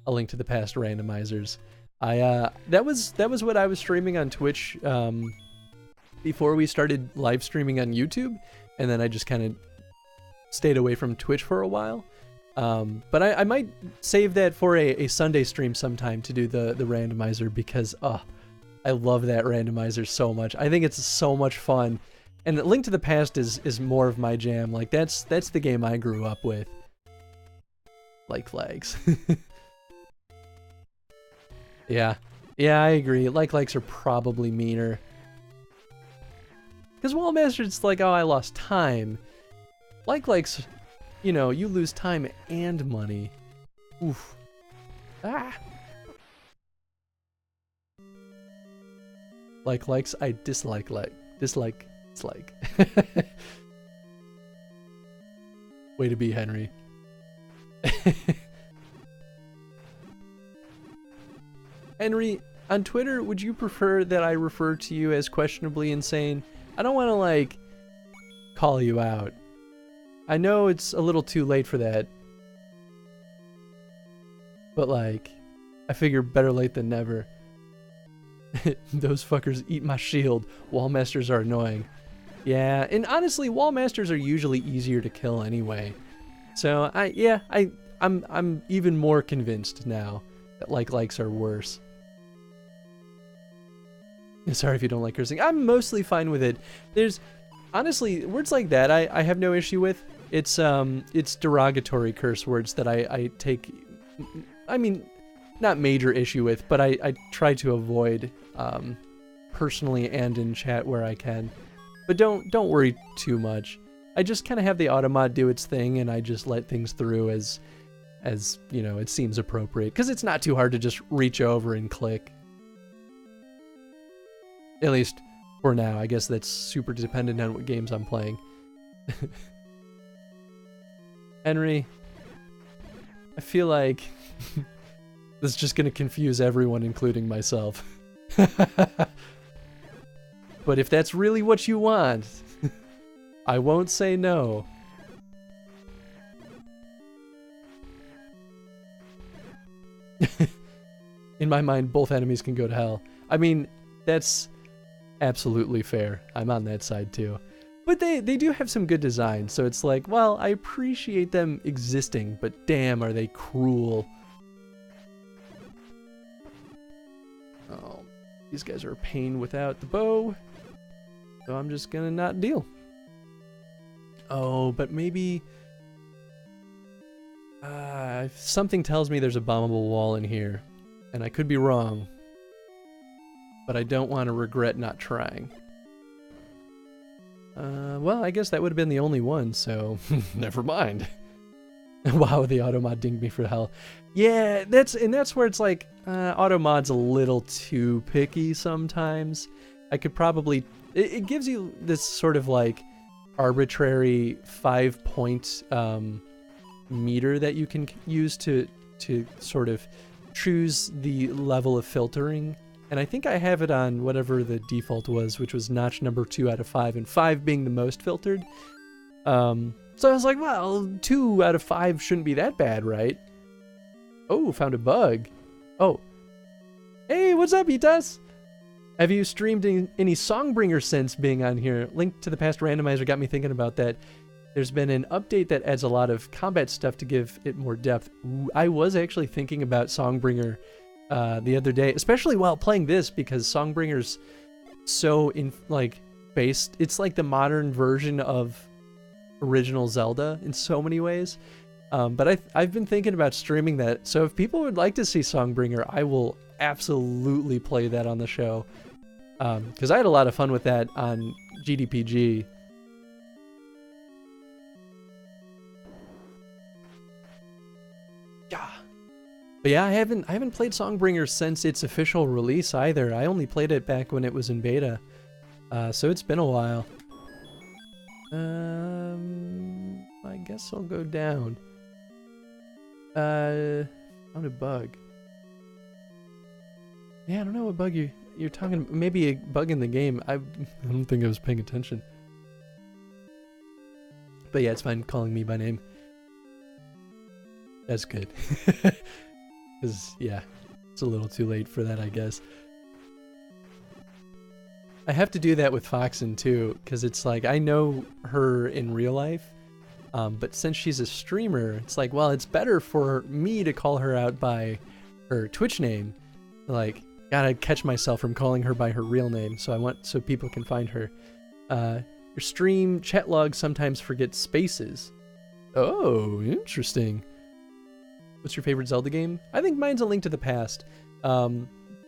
A Link to the Past randomizers. That was what I was streaming on Twitch before we started live streaming on YouTube, and then I just kind of stayed away from Twitch for a while. But I might save that for a Sunday stream sometime to do the randomizer, because I love that randomizer so much. I think it's so much fun. And the Link to the Past is more of my jam. Like that's the game I grew up with. Like flags. Yeah, I agree. Likes are probably meaner. Because wall masters, it's like, oh, I lost time. Likes, you know, you lose time and money. Oof. Ah. Likes, I dislike. Way to be, Henry. Henry, on Twitter, would you prefer that I refer to you as questionably insane? I don't want to, like, call you out. I know it's a little too late for that. But, like, I figure better late than never. Those fuckers eat my shield. Wall masters are annoying. Yeah, and honestly, wall masters are usually easier to kill anyway. So, I'm even more convinced now that likes are worse. Sorry if you don't like cursing. I'm mostly fine with it. There's, honestly, words like that I have no issue with. It's derogatory curse words that I take, I mean, not major issue with, but I try to avoid personally and in chat where I can. But don't worry too much. I just kind of have the automod do its thing, and I just let things through as you know, it seems appropriate, because it's not too hard to just reach over and click. At least for now. I guess that's super dependent on what games I'm playing. Henry, I feel like this is just going to confuse everyone, including myself. But if that's really what you want, I won't say no. In my mind, both enemies can go to hell. I mean, that's absolutely fair. I'm on that side too. But they do have some good design, so it's like, well, I appreciate them existing, but damn, are they cruel. Oh, these guys are a pain without the bow, so I'm just gonna not deal. Oh, but maybe... something tells me there's a bombable wall in here, and I could be wrong, but I don't want to regret not trying. Well, I guess that would have been the only one, so never mind. Wow, the auto mod dinged me for hell. Yeah, that's where it's like, auto mod's a little too picky sometimes. I could probably, it gives you this sort of like arbitrary 5-point meter that you can use to sort of choose the level of filtering. And I think I have it on whatever the default was, which was notch number 2 out of 5, and 5 being the most filtered. So I was like, well, 2 out of 5 shouldn't be that bad, right? Oh, found a bug. Oh. Hey, what's up, Itas? Have you streamed any Songbringer since being on here? Link to the past randomizer got me thinking about that. There's been an update that adds a lot of combat stuff to give it more depth. I was actually thinking about Songbringer the other day, especially while playing this, because Songbringer's so based. It's like the modern version of original Zelda in so many ways. But I've been thinking about streaming that. So if people would like to see Songbringer, I will absolutely play that on the show. Because I had a lot of fun with that on GDPG. Yeah. But yeah, I haven't played Songbringer since its official release either. I only played it back when it was in beta. So it's been a while. I guess I'll go down. Found a bug. Yeah, I don't know what bug you're talking about. Maybe a bug in the game. I don't think I was paying attention. But yeah, it's fine calling me by name. That's good. Because, yeah, it's a little too late for that, I guess. I have to do that with Foxen, too, because it's like, I know her in real life, but since she's a streamer, it's like, well, it's better for me to call her out by her Twitch name. Like, gotta catch myself from calling her by her real name, so people can find her. Your stream chat log sometimes forgets spaces. Oh, interesting. What's your favorite Zelda game? I think mine's A Link to the Past.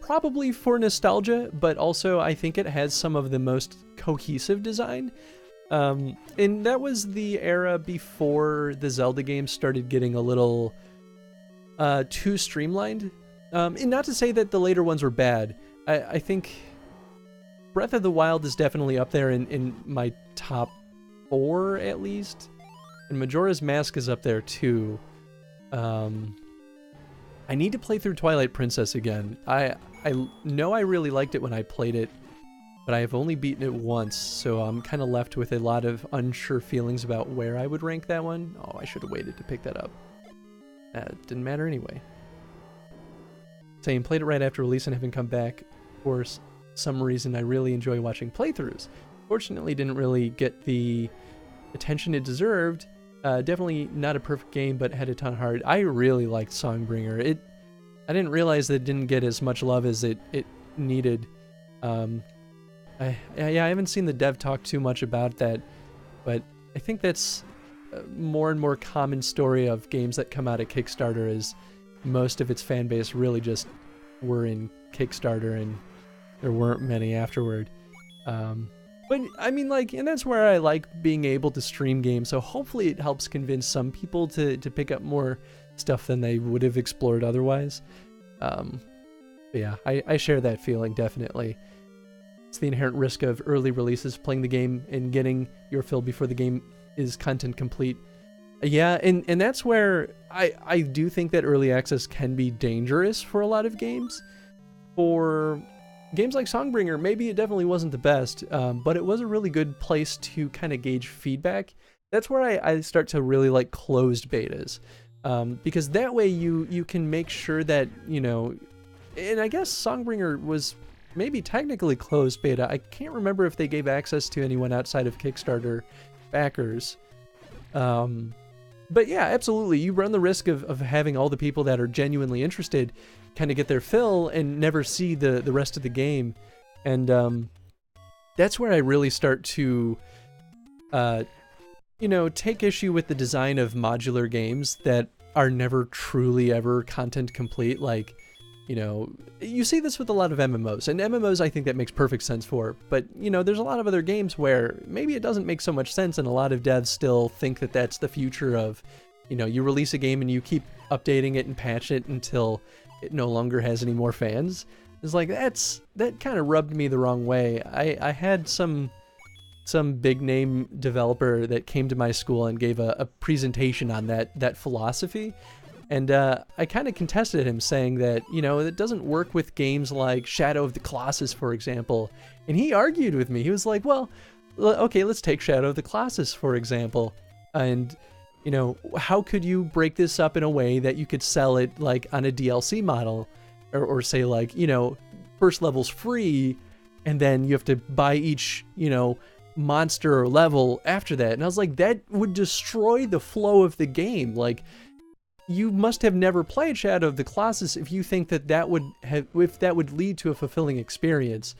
Probably for nostalgia, but also I think it has some of the most cohesive design. And that was the era before the Zelda games started getting a little too streamlined. And not to say that the later ones were bad. I think Breath of the Wild is definitely up there in my top 4 at least. And Majora's Mask is up there too. I need to play through Twilight Princess again. I know I really liked it when I played it, but I have only beaten it once, so I'm kind of left with a lot of unsure feelings about where I would rank that one. Oh, I should have waited to pick that up. It didn't matter anyway. Saying played it right after release and haven't come back. For some reason, I really enjoy watching playthroughs. Fortunately, didn't really get the attention it deserved. Definitely not a perfect game, but had a ton of heart. I really liked Songbringer. I didn't realize that it didn't get as much love as it needed. I haven't seen the dev talk too much about that, but I think that's a more and more common story of games that come out of Kickstarter, is most of its fan base really just were in Kickstarter and there weren't many afterward. But I mean, and that's where I like being able to stream games, so hopefully it helps convince some people to pick up more stuff than they would have explored otherwise. But yeah, I share that feeling, definitely. It's the inherent risk of early releases, playing the game and getting your fill before the game is content complete. Yeah, and that's where I do think that early access can be dangerous for a lot of games. For games like Songbringer, maybe it definitely wasn't the best, but it was a really good place to kind of gauge feedback. That's where I start to really like closed betas, because that way you can make sure that, you know, and I guess Songbringer was maybe technically closed beta. I can't remember if they gave access to anyone outside of Kickstarter backers. But yeah, absolutely. You run the risk of having all the people that are genuinely interested kind of get their fill and never see the rest of the game. And that's where I really start to, take issue with the design of modular games that are never truly ever content complete. Like, you see this with a lot of MMOs, and MMOs I think that makes perfect sense for, but there's a lot of other games where maybe it doesn't make so much sense, and a lot of devs still think that that's the future of, you release a game and you keep updating it and patch it until it no longer has any more fans. It's like, that kind of rubbed me the wrong way. I had some big name developer that came to my school and gave a presentation on that philosophy. And I kind of contested him, saying that, it doesn't work with games like Shadow of the Colossus, for example. And he argued with me. He was like, well, okay, let's take Shadow of the Colossus, for example. And, how could you break this up in a way that you could sell it like on a DLC model? Or say like, first level's free, and then you have to buy each, monster or level after that. And I was like, that would destroy the flow of the game. Like, you must have never played Shadow of the Colossus if you think that would lead to a fulfilling experience.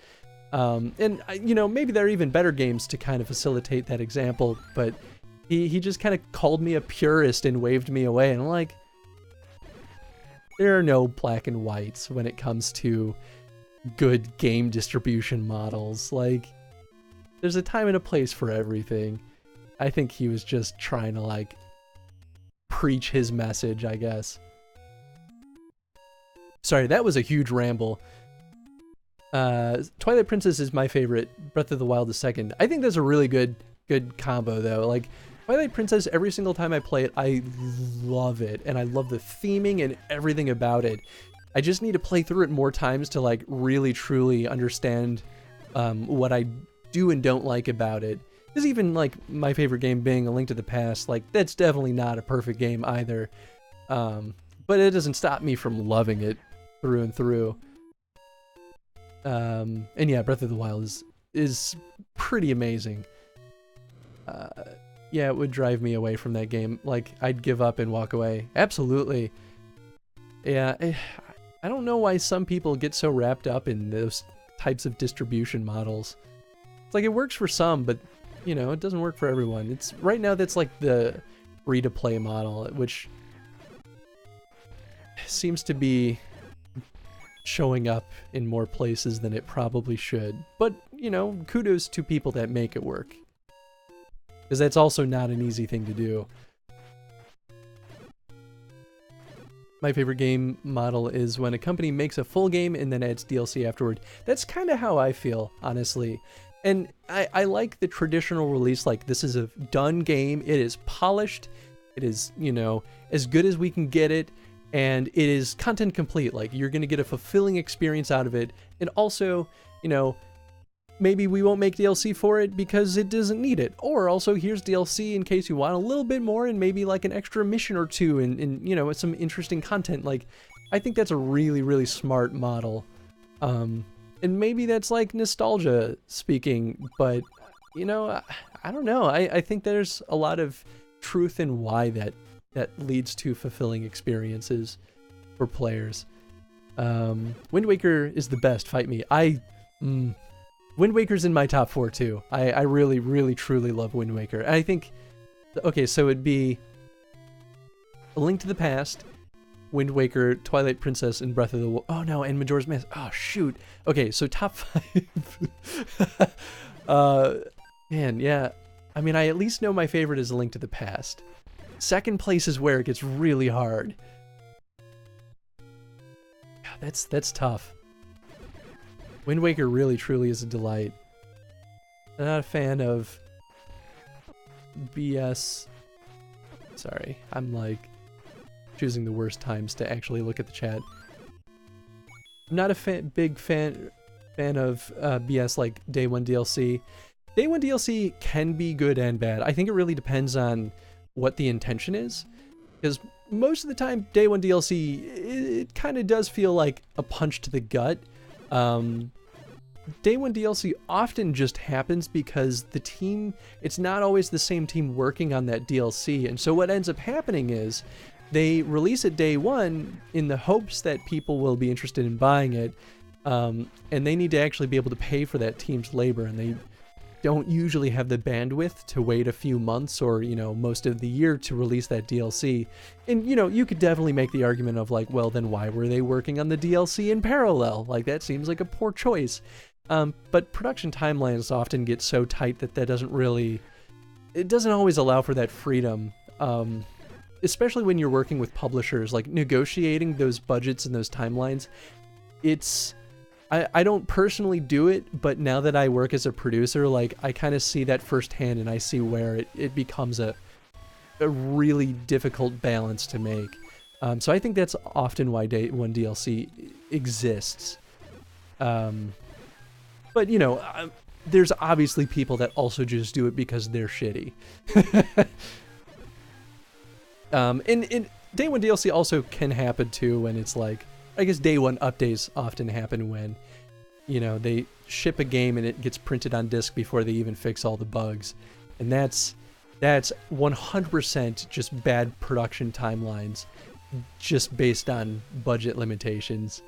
And maybe there are even better games to kind of facilitate that example, but he just kind of called me a purist and waved me away. And I'm like, there are no black and whites when it comes to good game distribution models. Like, there's a time and a place for everything. I think he was just trying to like preach his message, I guess. Sorry, that was a huge ramble. Twilight Princess is my favorite. Breath of the Wild is second. I think that's a really good combo though. Like, Twilight Princess, every single time I play it, I love it. And I love the theming and everything about it. I just need to play through it more times to like really truly understand what I do and don't like about it. Because even like my favorite game being A Link to the Past, like that's definitely not a perfect game either. But it doesn't stop me from loving it through and through. And yeah, Breath of the Wild is pretty amazing. Yeah, it would drive me away from that game. Like, I'd give up and walk away. Absolutely. Yeah, I don't know why some people get so wrapped up in those types of distribution models. It's like, it works for some, but, it doesn't work for everyone. Right now, that's like the free-to-play model, which seems to be showing up in more places than it probably should. But, kudos to people that make it work. Because that's also not an easy thing to do. My favorite game model is when a company makes a full game and then adds DLC afterward. That's kind of how I feel, honestly. And I like the traditional release, like this is a done game, it is polished, it is, as good as we can get it, and it is content complete. Like, you're going to get a fulfilling experience out of it. And also, maybe we won't make DLC for it because it doesn't need it. Or also, here's DLC in case you want a little bit more and maybe like an extra mission or two and some interesting content. Like, I think that's a really, really smart model. And maybe that's like nostalgia speaking, but, I don't know. I think there's a lot of truth in why that leads to fulfilling experiences for players. Wind Waker is the best, fight me. Wind Waker's in my top 4 too. I really, really, truly love Wind Waker. And I think, okay, so it'd be A Link to the Past, Wind Waker, Twilight Princess, and Breath of the Wild. Oh no, and Majora's Mask. Oh shoot. Okay, so top 5. Man, yeah. I mean, I at least know my favorite is A Link to the Past. Second place is where it gets really hard. God, that's tough. Wind Waker really, truly is a delight. I'm not a fan of BS. Sorry, I'm like choosing the worst times to actually look at the chat. I'm not a big fan of BS like Day 1 DLC. Day 1 DLC can be good and bad. I think it really depends on what the intention is. Because most of the time, day one DLC, it kind of does feel like a punch to the gut. Day one DLC often just happens because the team, it's not always the same team working on that DLC. And so what ends up happening is they release it day one in the hopes that people will be interested in buying it. And they need to actually be able to pay for that team's labor, and they don't usually have the bandwidth to wait a few months or, you know, most of the year to release that DLC. And, you know, you could definitely make the argument of like, well, then why were they working on the DLC in parallel? Like, that seems like a poor choice. But production timelines often get so tight that doesn't really, it doesn't always allow for that freedom. Especially when you're working with publishers, like negotiating those budgets and those timelines. I don't personally do it, but now that I work as a producer, like I kind of see that firsthand, and I see where it becomes a really difficult balance to make. So I think that's often why day one DLC exists. But you know, there's obviously people that also just do it because they're shitty. And day one DLC also can happen too when it's like, I guess day one updates often happen when, you know, they ship a game and it gets printed on disc before they even fix all the bugs. And that's 100% just bad production timelines, just based on budget limitations.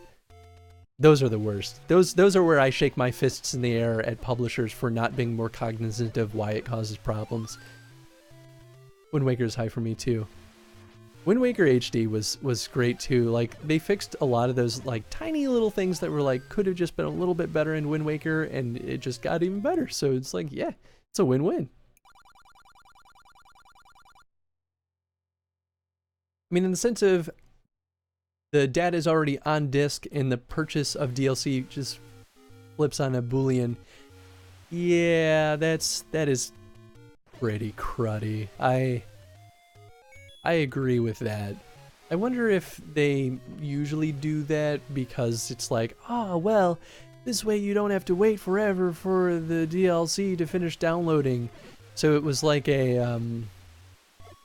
Those are the worst. Those are where I shake my fists in the air at publishers for not being more cognizant of why it causes problems. Wind Waker is high for me too. Wind Waker HD was great too. Like, they fixed a lot of those like tiny little things that were like could have just been a little bit better in Wind Waker, and it just got even better. So it's like, yeah, it's a win-win. I mean, in the sense of the data is already on disk and the purchase of DLC just flips on a Boolean. Yeah, that is pretty cruddy. I agree with that. I wonder if they usually do that because it's like, oh, well, this way you don't have to wait forever for the DLC to finish downloading. So it was like a,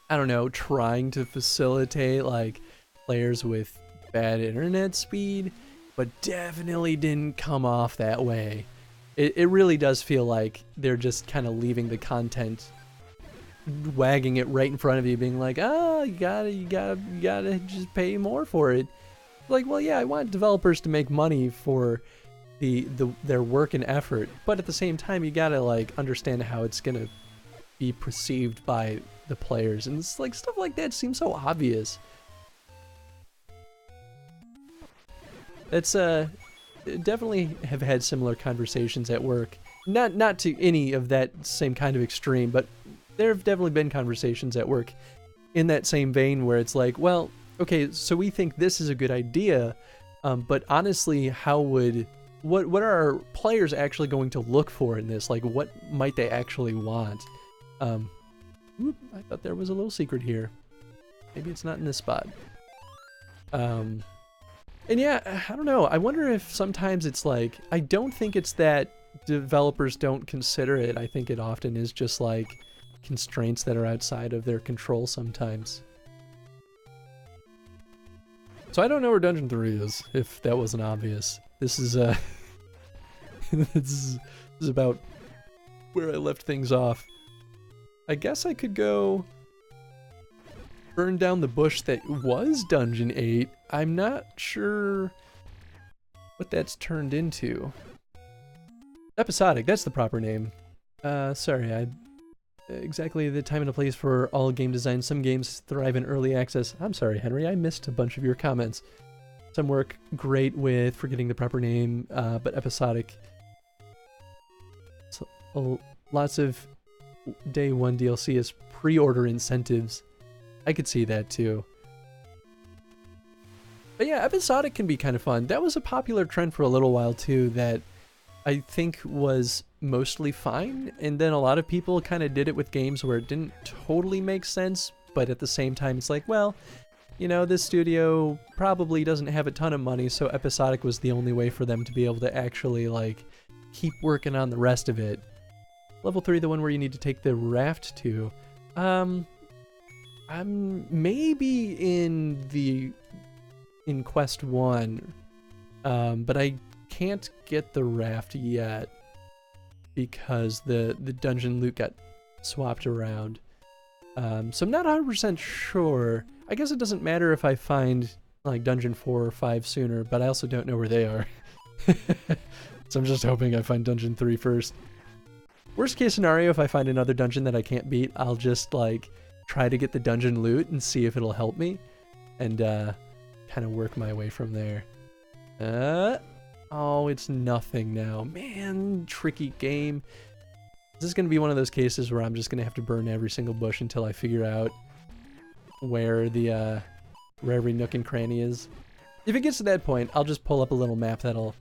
I don't know, trying to facilitate like players with bad internet speed, but definitely didn't come off that way. It really does feel like they're just kind of leaving the content, wagging it right in front of you, being like, oh, you gotta just pay more for it. Like, well, yeah, I want developers to make money for their work and effort, but at the same time, you gotta like understand how it's gonna be perceived by the players, and it's like stuff like that seems so obvious. It's definitely have had similar conversations at work, not to any of that same kind of extreme, but there have definitely been conversations at work in that same vein where it's like, well, okay, so we think this is a good idea, but honestly, what are our players actually going to look for in this? Like, what might they actually want? I thought there was a little secret here. Maybe it's not in this spot. And yeah, I don't know. I wonder if sometimes it's like, I don't think it's that developers don't consider it. I think it often is just like constraints that are outside of their control sometimes. So I don't know where Dungeon 3 is, if that wasn't obvious. This is this is about where I left things off. I guess I could go burn down the bush that was Dungeon 8. I'm not sure what that's turned into. Episodic, that's the proper name. Sorry, exactly the time and a place for all game design. Some games thrive in early access. I'm sorry, Henry, I missed a bunch of your comments. Some work great with forgetting the proper name, but episodic. So, lots of day one DLC is pre-order incentives. I could see that too. But yeah, episodic can be kind of fun. That was a popular trend for a little while too, that I think was mostly fine, and then a lot of people kind of did it with games where it didn't totally make sense, but at the same time it's like, well, you know, this studio probably doesn't have a ton of money, so episodic was the only way for them to be able to actually like keep working on the rest of it. Level 3, the one where you need to take the raft to. I'm maybe in Quest 1, but I can't get the raft yet because the dungeon loot got swapped around. So I'm not 100% sure. I guess it doesn't matter if I find like dungeon 4 or 5 sooner, but I also don't know where they are. So I'm just hoping I find dungeon 3 first. Worst case scenario, if I find another dungeon that I can't beat, I'll just like try to get the dungeon loot and see if it'll help me, and kind of work my way from there. Oh, it's nothing now. Man, tricky game. This is going to be one of those cases where I'm just going to have to burn every single bush until I figure out where every nook and cranny is. If it gets to that point, I'll just pull up a little map that'll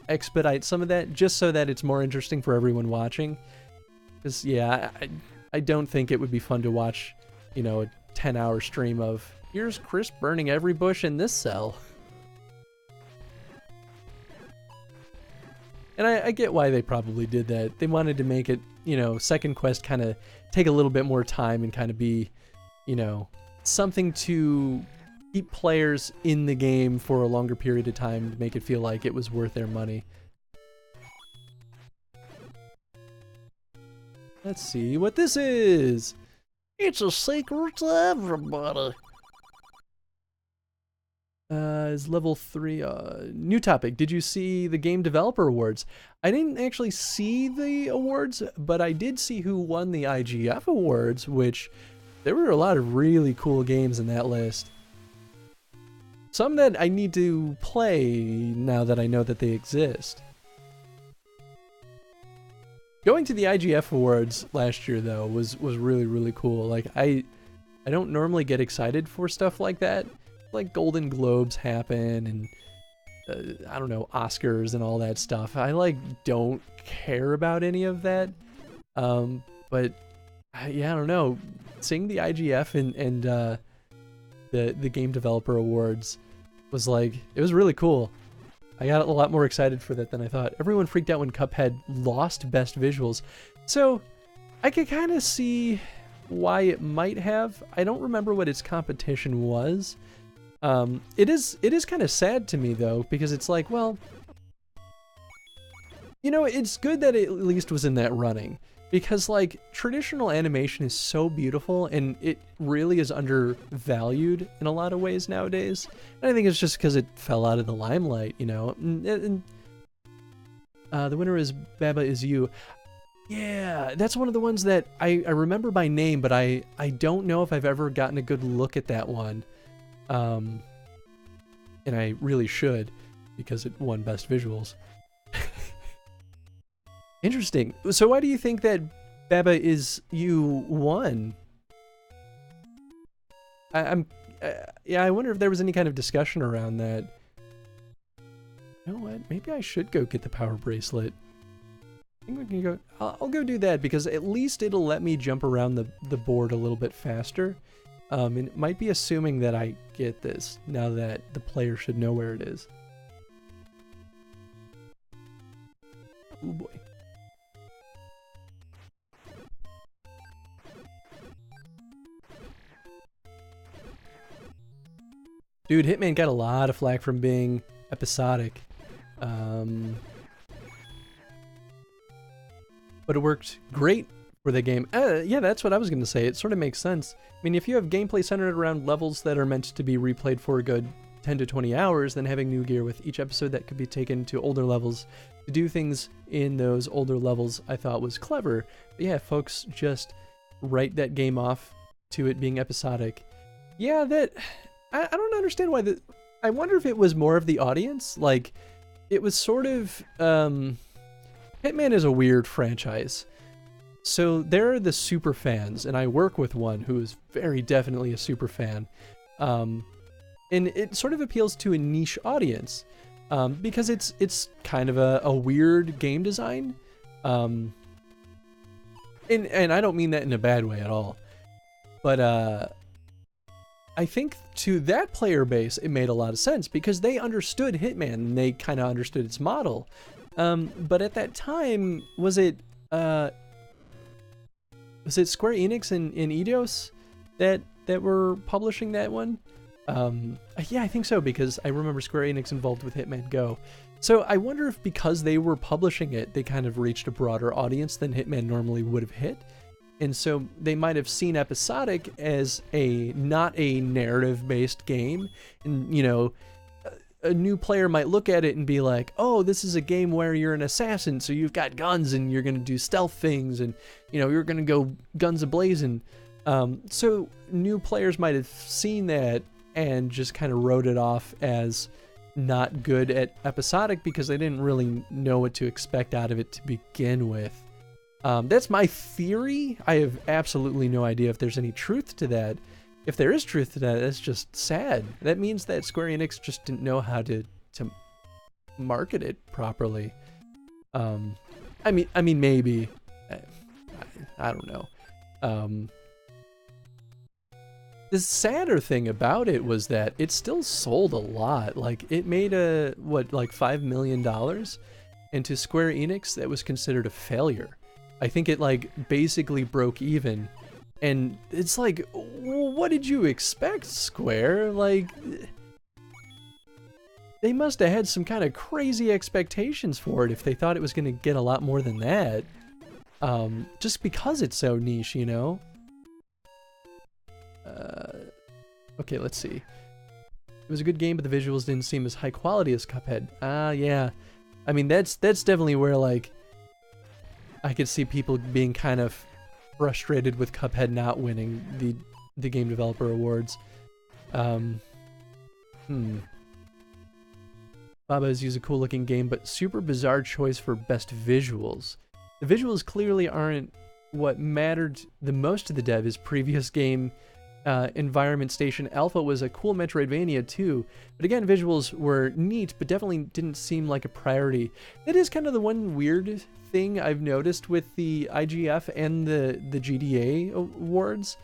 expedite some of that, just so that it's more interesting for everyone watching. Because, yeah, I don't think it would be fun to watch, you know, a 10-hour stream of, here's Chris burning every bush in this cell. And I get why they probably did that. They wanted to make it, you know, second quest kind of take a little bit more time and kind of be, you know, something to keep players in the game for a longer period of time to make it feel like it was worth their money. Let's see what this is. It's a secret to everybody. Is level 3, new topic. Did you see the Game Developer Awards? I didn't actually see the awards, but I did see who won the IGF Awards, which there were a lot of really cool games in that list. Some that I need to play now that I know that they exist. Going to the IGF Awards last year, though, was really, really cool. Like, I don't normally get excited for stuff like that. Like Golden Globes happen and I don't know, Oscars and all that stuff. I like don't care about any of that. But yeah, I don't know. Seeing the IGF and the Game Developer Awards was like, it was really cool. I got a lot more excited for that than I thought. Everyone freaked out when Cuphead lost Best Visuals. So I could kind of see why it might have. I don't remember what its competition was. It is kind of sad to me though, because it's like, well, you know, it's good that it at least was in that running, because like traditional animation is so beautiful and it really is undervalued in a lot of ways nowadays. And I think it's just because it fell out of the limelight, you know. And the winner is Baba Is You. Yeah, that's one of the ones that I remember by name, but I don't know if I've ever gotten a good look at that one. And I really should, because it won Best Visuals. Interesting. So why do you think that Baba Is You won? Yeah, I wonder if there was any kind of discussion around that. You know what? Maybe I should go get the power bracelet. I think we can go. I'll go do that, because at least it'll let me jump around the board a little bit faster. And it might be assuming that I get this, now that the player should know where it is. Oh boy. Dude, Hitman got a lot of flack from being episodic. But it worked great for the game. Yeah, that's what I was going to say. It sort of makes sense. I mean, if you have gameplay centered around levels that are meant to be replayed for a good 10 to 20 hours, then having new gear with each episode that could be taken to older levels to do things in those older levels, I thought was clever. But yeah, folks just write that game off to it being episodic. Yeah, that... I don't understand why the... I wonder if it was more of the audience. Like, it was sort of... Hitman is a weird franchise. So there are the super fans, and I work with one who is very definitely a super fan. And it sort of appeals to a niche audience, because it's kind of a weird game design. And I don't mean that in a bad way at all. But I think to that player base, it made a lot of sense, because they understood Hitman, and they kind of understood its model. But at that time, was it Square Enix and Eidos that that were publishing that one. Yeah, I think so, because I remember Square Enix involved with Hitman Go. So I wonder if because they were publishing it, they kind of reached a broader audience than Hitman normally would have hit. And so they might have seen episodic as not a narrative-based game. And, you know, a new player might look at it and be like, oh, this is a game where you're an assassin, so you've got guns and you're going to do stealth things and, you know, you're going to go guns a-blazing. So new players might have seen that and just kind of wrote it off as not good at episodic because they didn't really know what to expect out of it to begin with. That's my theory. I have absolutely no idea if there's any truth to that. If there is truth to that, that's just sad. That means that Square Enix just didn't know how to market it properly. I mean, maybe. I don't know. The sadder thing about it was that it still sold a lot. Like, it made like $5 million? And to Square Enix, that was considered a failure. I think it, like, basically broke even. And it's like, what did you expect, Square? Like, they must have had some kind of crazy expectations for it if they thought it was going to get a lot more than that. Just because it's so niche, you know? Okay, let's see. It was a good game, but the visuals didn't seem as high quality as Cuphead. Yeah. I mean, that's definitely where, like, I could see people being kind of frustrated with Cuphead not winning the Game Developer Awards. Baba has used a cool looking game, but super bizarre choice for best visuals. The visuals clearly aren't what mattered the most to the dev. His previous game, Environment Station Alpha, was a cool Metroidvania too, but again, visuals were neat, but definitely didn't seem like a priority. That is kind of the one weird thing I've noticed with the IGF and the GDA awards,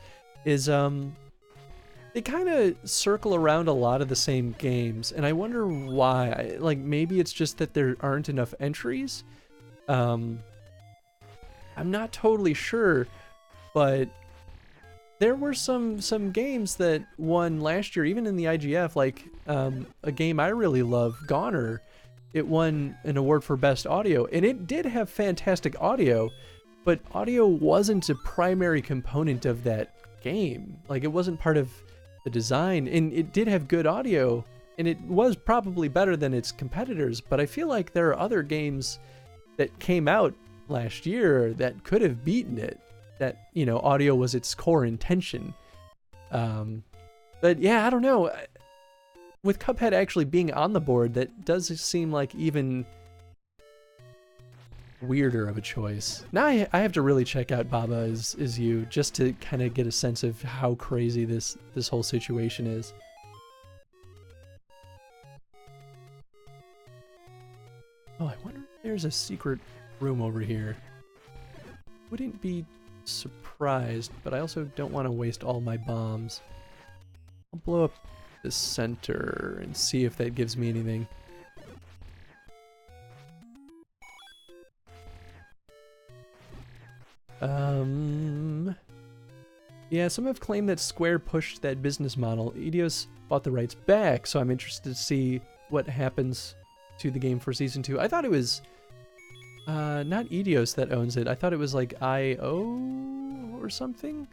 is they kind of circle around a lot of the same games, and I wonder why. Like, maybe it's just that there aren't enough entries. I'm not totally sure, but there were some games that won last year, even in the IGF, like a game I really love, Goner. It won an award for Best Audio, and it did have fantastic audio, but audio wasn't a primary component of that game. Like, it wasn't part of the design, and it did have good audio, and it was probably better than its competitors, but I feel like there are other games that came out last year that could have beaten it, that, you know, audio was its core intention. But yeah, I don't know. With Cuphead actually being on the board, that does seem like even weirder of a choice. Now I have to really check out Baba Is You, just to kind of get a sense of how crazy this whole situation is. Oh, I wonder if there's a secret room over here. Wouldn't be surprised, but I also don't want to waste all my bombs. I'll blow up the center and see if that gives me anything. Yeah, some have claimed that Square pushed that business model. Eidos bought the rights back, so I'm interested to see what happens to the game for Season 2. I thought it was not Eidos that owns it. I thought it was like IO or something?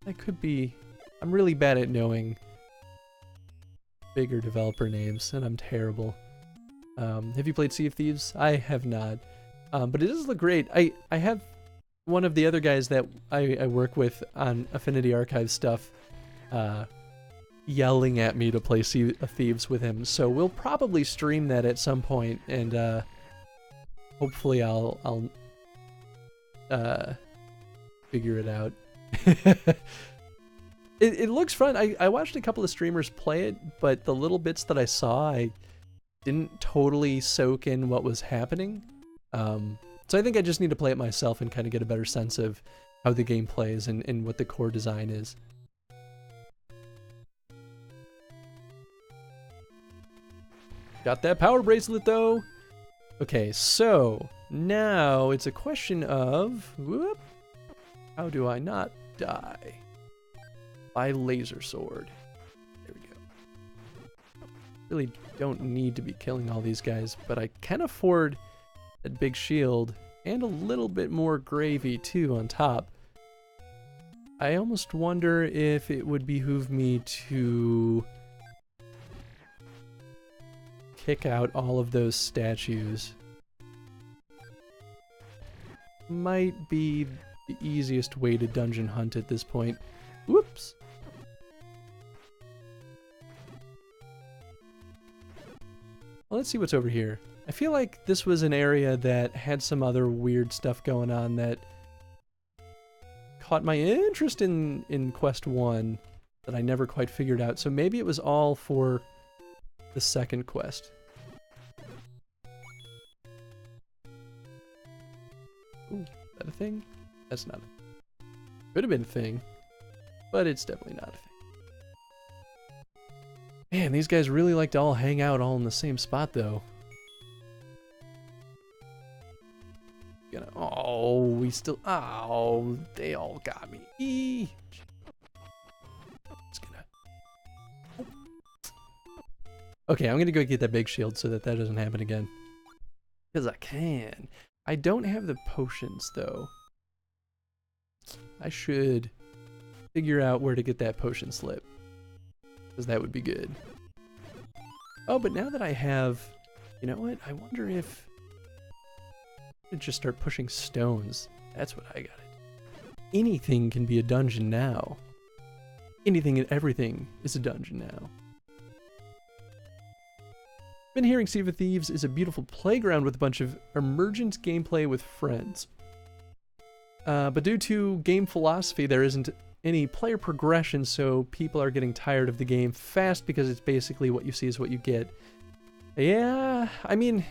That could be. I'm really bad at knowing bigger developer names, and I'm terrible. Have you played Sea of Thieves? I have not. But it does look great. I have one of the other guys that I work with on Affinity Archive stuff yelling at me to play Sea of Thieves with him, so we'll probably stream that at some point, and hopefully I'll figure it out. It looks fun. I watched a couple of streamers play it, but the little bits that I saw, I didn't totally soak in what was happening. So I think I just need to play it myself and kind of get a better sense of how the game plays and what the core design is. Got that power bracelet though. Okay, so now it's a question of, whoop, how do I not die? Buy laser sword. There we go. Really don't need to be killing all these guys, but I can afford that big shield and a little bit more gravy too on top. I almost wonder if it would behoove me to kick out all of those statues. Might be the easiest way to dungeon hunt at this point. Whoops! Well, let's see what's over here. I feel like this was an area that had some other weird stuff going on that caught my interest in Quest 1 that I never quite figured out. So maybe it was all for the second quest. Ooh, is that a thing? That's not a... Could have been a thing, but it's definitely not a thing. Man, these guys really like to all hang out all in the same spot, though. Oh, we still... Oh, they all got me. Just gonna... Oh. Okay, I'm gonna go get that big shield so that doesn't happen again. Because I can. I don't have the potions, though. I should figure out where to get that potion slip. Because that would be good. Oh, but now that I have... You know what? I wonder if... I could just start pushing stones. That's what I got. Anything can be a dungeon now. Anything and everything is a dungeon now. Been hearing Sea of Thieves is a beautiful playground with a bunch of emergent gameplay with friends. But due to game philosophy, there isn't any player progression, so people are getting tired of the game fast because it's basically what you see is what you get. Yeah, I mean,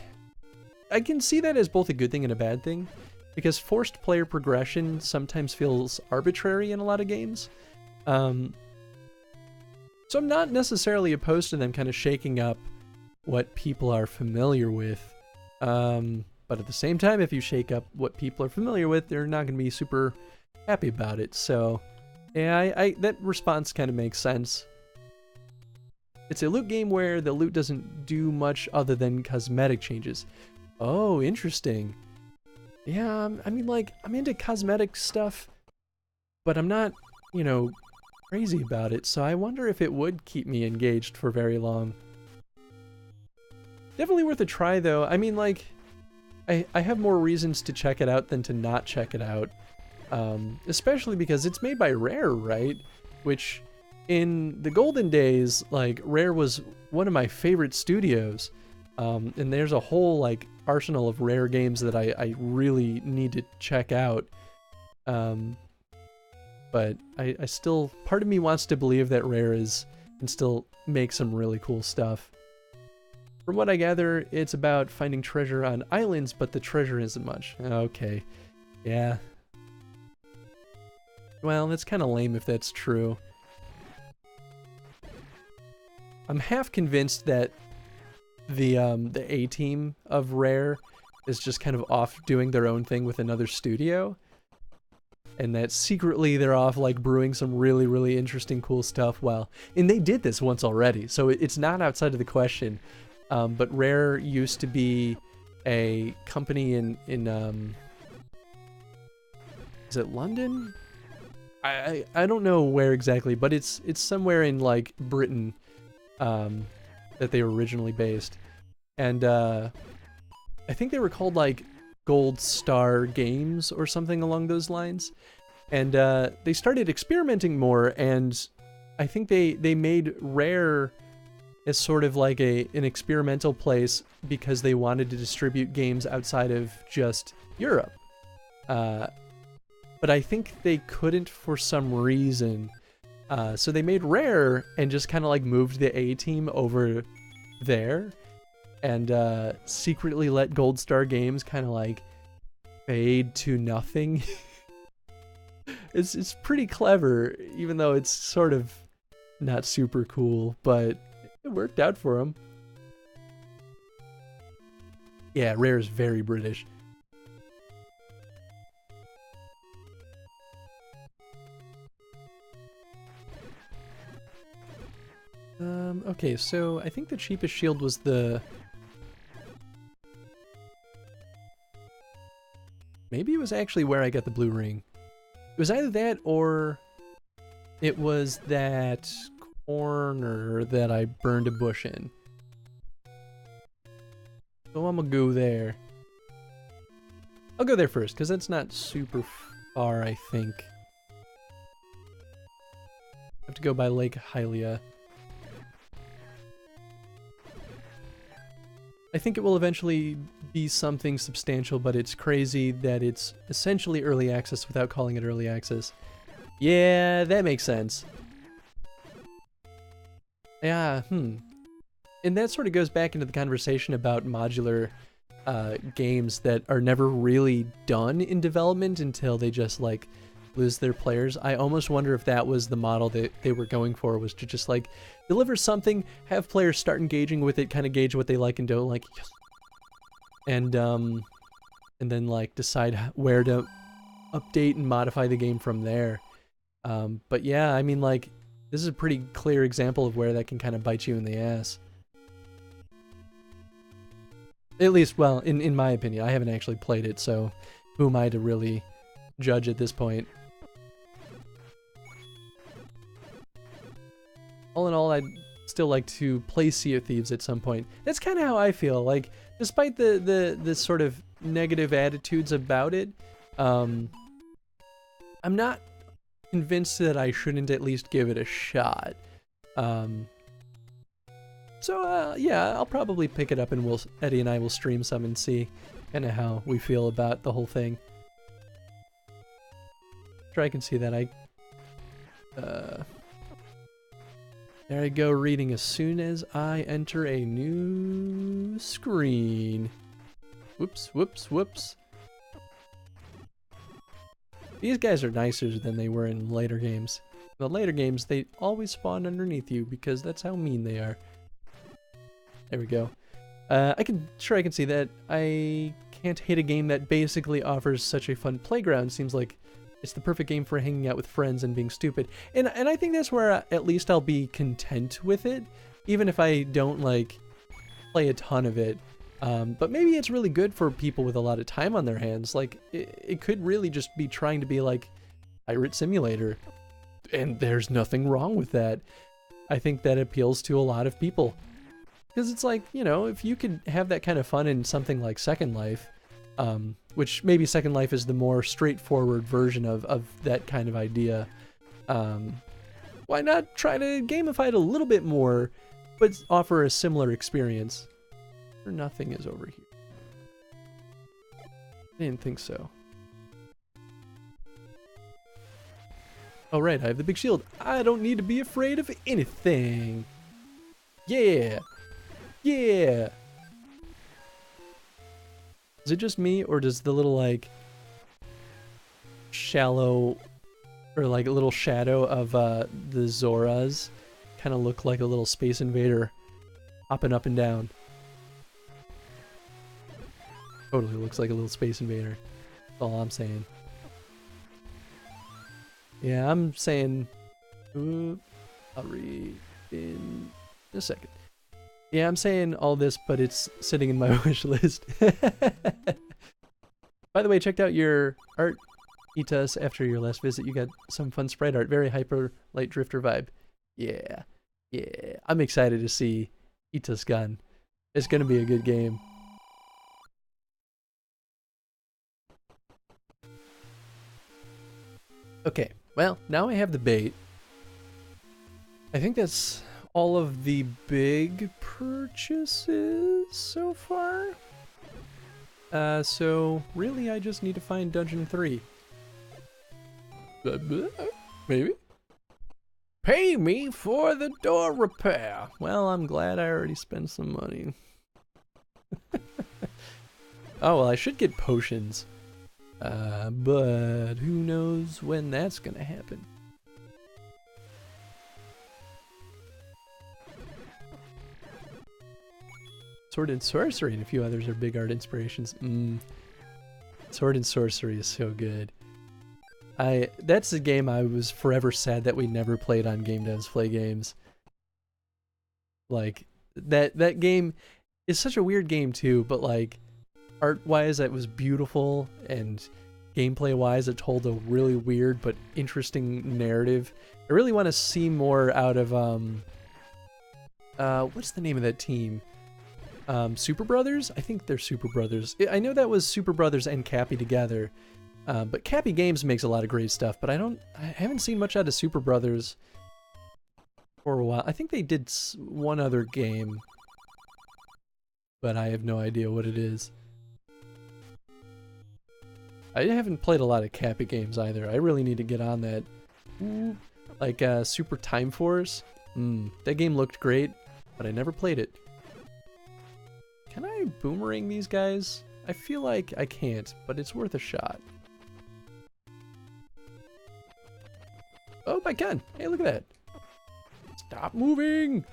I can see that as both a good thing and a bad thing, because forced player progression sometimes feels arbitrary in a lot of games. So I'm not necessarily opposed to them kind of shaking up what people are familiar with. But at the same time, if you shake up what people are familiar with, they're not going to be super happy about it. So, yeah, that response kind of makes sense. It's a loot game where the loot doesn't do much other than cosmetic changes. Oh, interesting. Yeah, I mean, like, I'm into cosmetic stuff, but I'm not, you know, crazy about it. So I wonder if it would keep me engaged for very long. Definitely worth a try, though. I mean, like... I have more reasons to check it out than to not check it out, especially because it's made by Rare, right? Which, in the golden days, like, Rare was one of my favorite studios, and there's a whole, like, arsenal of Rare games that I really need to check out, but I still, part of me wants to believe that Rare can still make some really cool stuff. From what I gather, it's about finding treasure on islands, but the treasure isn't much. Okay. Yeah. Well, that's kind of lame if that's true. I'm half convinced that the A-team of Rare is just kind of off doing their own thing with another studio. And that secretly they're off, like, brewing some really, really interesting, cool stuff. Well, and they did this once already, so it's not outside of the question. But Rare used to be a company in is it London? I don't know where exactly, but it's somewhere in, like, Britain that they were originally based. And I think they were called, like, Gold Star Games or something along those lines. And they started experimenting more, and I think they made Rare as sort of like an experimental place because they wanted to distribute games outside of just Europe. But I think they couldn't for some reason. So they made Rare and just kind of like moved the A-team over there and secretly let Gold Star Games kind of like fade to nothing. It's pretty clever, even though it's sort of not super cool, but it worked out for him. Yeah, Rare is very British. Okay, so I think the cheapest shield was the... Maybe it was actually where I got the blue ring. It was either that or it was that corner that I burned a bush in. So I'm gonna go there. I'll go there first, because that's not super far, I think. I have to go by Lake Hylia. I think it will eventually be something substantial, but it's crazy that it's essentially early access without calling it early access. Yeah, that makes sense. Yeah, And that sort of goes back into the conversation about modular games that are never really done in development until they just like lose their players. I almost wonder if that was the model that they were going for, was to just like deliver something, have players start engaging with it, kind of gauge what they like and don't like, and then like decide where to update and modify the game from there. But yeah, I mean, like, this is a pretty clear example of where that can kind of bite you in the ass. At least, well, in my opinion. I haven't actually played it, so who am I to really judge at this point? All in all, I'd still like to play Sea of Thieves at some point. That's kind of how I feel. Like, despite the sort of negative attitudes about it, I'm not convinced that I shouldn't at least give it a shot. So yeah, I'll probably pick it up and Eddie and I will stream some and see kind of how we feel about the whole thing. Sure, I can see that. There I go, reading as soon as I enter a new screen. Whoops, whoops, whoops. These guys are nicer than they were in later games. In the later games, they always spawn underneath you because that's how mean they are. There we go. I can see that. I can't hate a game that basically offers such a fun playground. Seems like it's the perfect game for hanging out with friends and being stupid. And I think that's where at least I'll be content with it, even if I don't like play a ton of it. But maybe it's really good for people with a lot of time on their hands. Like, it could really just be trying to be like Pirate Simulator. And there's nothing wrong with that. I think that appeals to a lot of people. Because it's like, you know, if you could have that kind of fun in something like Second Life, which maybe Second Life is the more straightforward version of that kind of idea, why not try to gamify it a little bit more, but offer a similar experience? Or nothing is over here. I didn't think so. Oh right, I have the big shield. I don't need to be afraid of anything. Yeah! Yeah! Is it just me, or does the little, like, shallow, or like a little shadow of the Zoras kind of look like a little Space Invader hopping up and down? Totally looks like a little Space Invader. That's all I'm saying. Yeah, I'm saying... Ooh, I'll read in a second. Yeah, I'm saying all this, but it's sitting in my wish list. By the way, checked out your art, Itas, after your last visit. You got some fun sprite art. Very hyper light drifter vibe. Yeah. Yeah. I'm excited to see Itas Gun. It's going to be a good game. Okay. Well, now I have the bait. I think that's all of the big purchases so far. So really I just need to find Dungeon 3. Maybe? Pay me for the door repair. Well, I'm glad I already spent some money. Oh, well, I should get potions. But who knows when that's gonna happen. Sword and Sorcery and a few others are big art inspirations. Sword and Sorcery is so good. That's a game I was forever sad that we never played on Game Devs Play Games. Like, that game is such a weird game too, but like, art-wise, it was beautiful, and gameplay-wise, it told a really weird but interesting narrative. I really want to see more out of, what's the name of that team? Super Brothers? I think they're Super Brothers. I know that was Super Brothers and Cappy together. But Cappy Games makes a lot of great stuff, but I haven't seen much out of Super Brothers for a while. I think they did one other game, but I have no idea what it is. I haven't played a lot of Cappy games either. I really need to get on that. Ooh, like Super Time Force. That game looked great, but I never played it. Can I boomerang these guys? I feel like I can't, but it's worth a shot. Oh, I can. Hey, look at that. Stop moving!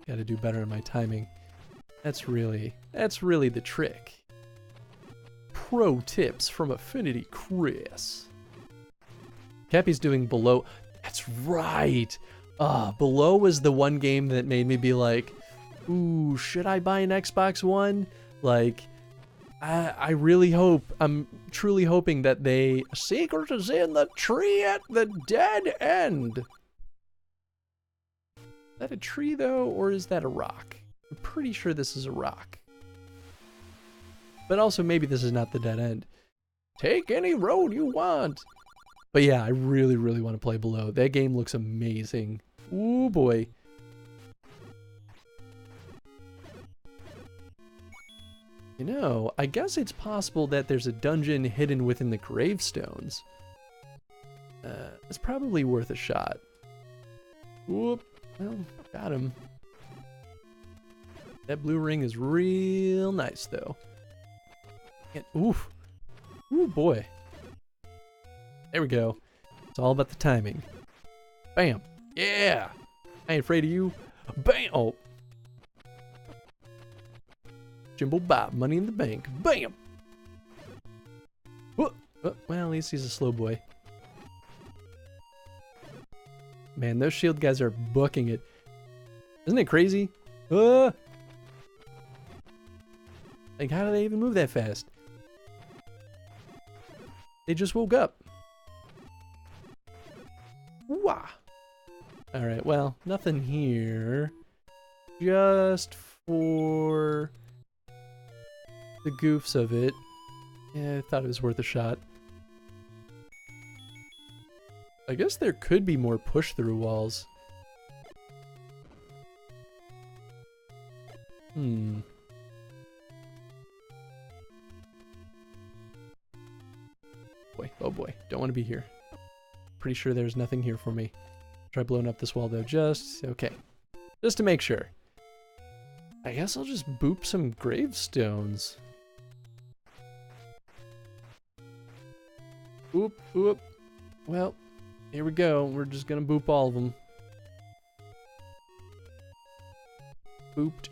Gotta do better in my timing. That's really the trick. Pro tips from Affinity Chris. Cappy's doing Below. That's right! Below was the one game that made me be like, ooh, should I buy an Xbox One? Like, I really hope, I'm truly hoping that they... Secret is in the tree at the dead end! Is that a tree, though, or is that a rock? I'm pretty sure this is a rock. But also, maybe this is not the dead end. Take any road you want! But yeah, I really, really want to play Below. That game looks amazing. Ooh, boy. You know, I guess it's possible that there's a dungeon hidden within the gravestones. It's probably worth a shot. Whoop. Well, got him. That blue ring is real nice, though. And, oof. Ooh, boy. There we go. It's all about the timing. Bam. Yeah. I ain't afraid of you. Bam. Oh. Jimbo Bob, money in the bank. Bam! Well, at least he's a slow boy. Man, those shield guys are booking it. Isn't it crazy? Like, how do they even move that fast? They just woke up. Wah! Alright, well, nothing here. Just for... the goofs of it. Yeah, I thought it was worth a shot. I guess there could be more push-through walls. Boy, oh boy, don't want to be here. Pretty sure there's nothing here for me. Try blowing up this wall though, just to make sure. I guess I'll just boop some gravestones. Oop, oop. Well, here we go. We're just gonna boop all of them. Booped.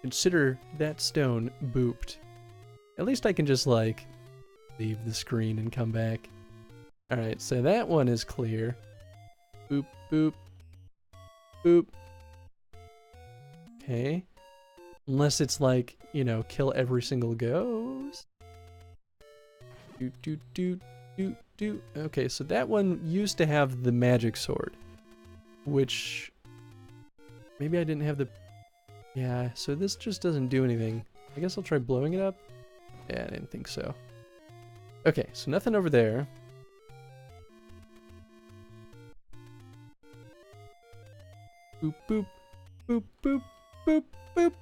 Consider that stone booped. At least I can just, like, leave the screen and come back. Alright, so that one is clear. Boop, boop. Boop. Okay. Unless it's like, you know, kill every single ghost. Doot, doot, doot. Okay, so that one used to have the magic sword, which maybe I didn't have the... Yeah, so this just doesn't do anything. I guess I'll try blowing it up. Yeah, I didn't think so. Okay, so nothing over there. Boop, boop, boop, boop, boop, boop.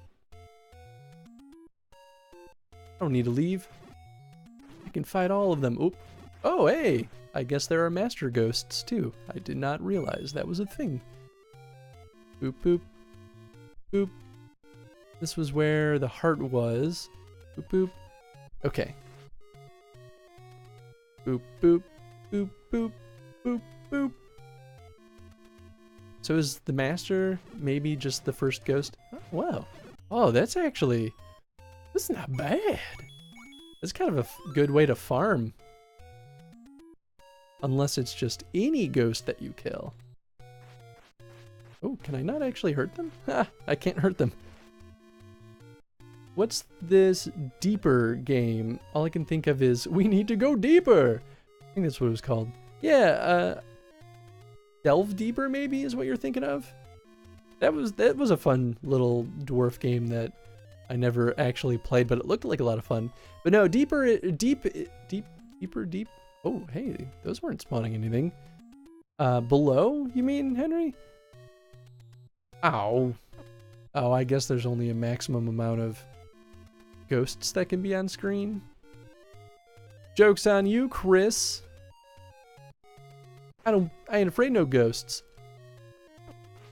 I don't need to leave. I can fight all of them. Oop. Oh, hey! I guess there are master ghosts, too. I did not realize that was a thing. Boop, boop. Boop. This was where the heart was. Boop, boop. Okay. Boop, boop. Boop, boop. Boop, boop. So is the master maybe just the first ghost? Oh, wow. Oh, that's not bad. That's kind of a good way to farm. Unless it's just any ghost that you kill. Oh, can I not actually hurt them? Ha! I can't hurt them. What's this deeper game? All I can think of is we need to go deeper. I think that's what it was called. Yeah, Delve Deeper maybe is what you're thinking of. That was a fun little dwarf game that I never actually played, but it looked like a lot of fun. But no, deeper. Oh, hey, those weren't spawning anything. Below, you mean, Henry? Ow. Oh, I guess there's only a maximum amount of ghosts that can be on screen. Joke's on you, Chris. I ain't afraid no ghosts.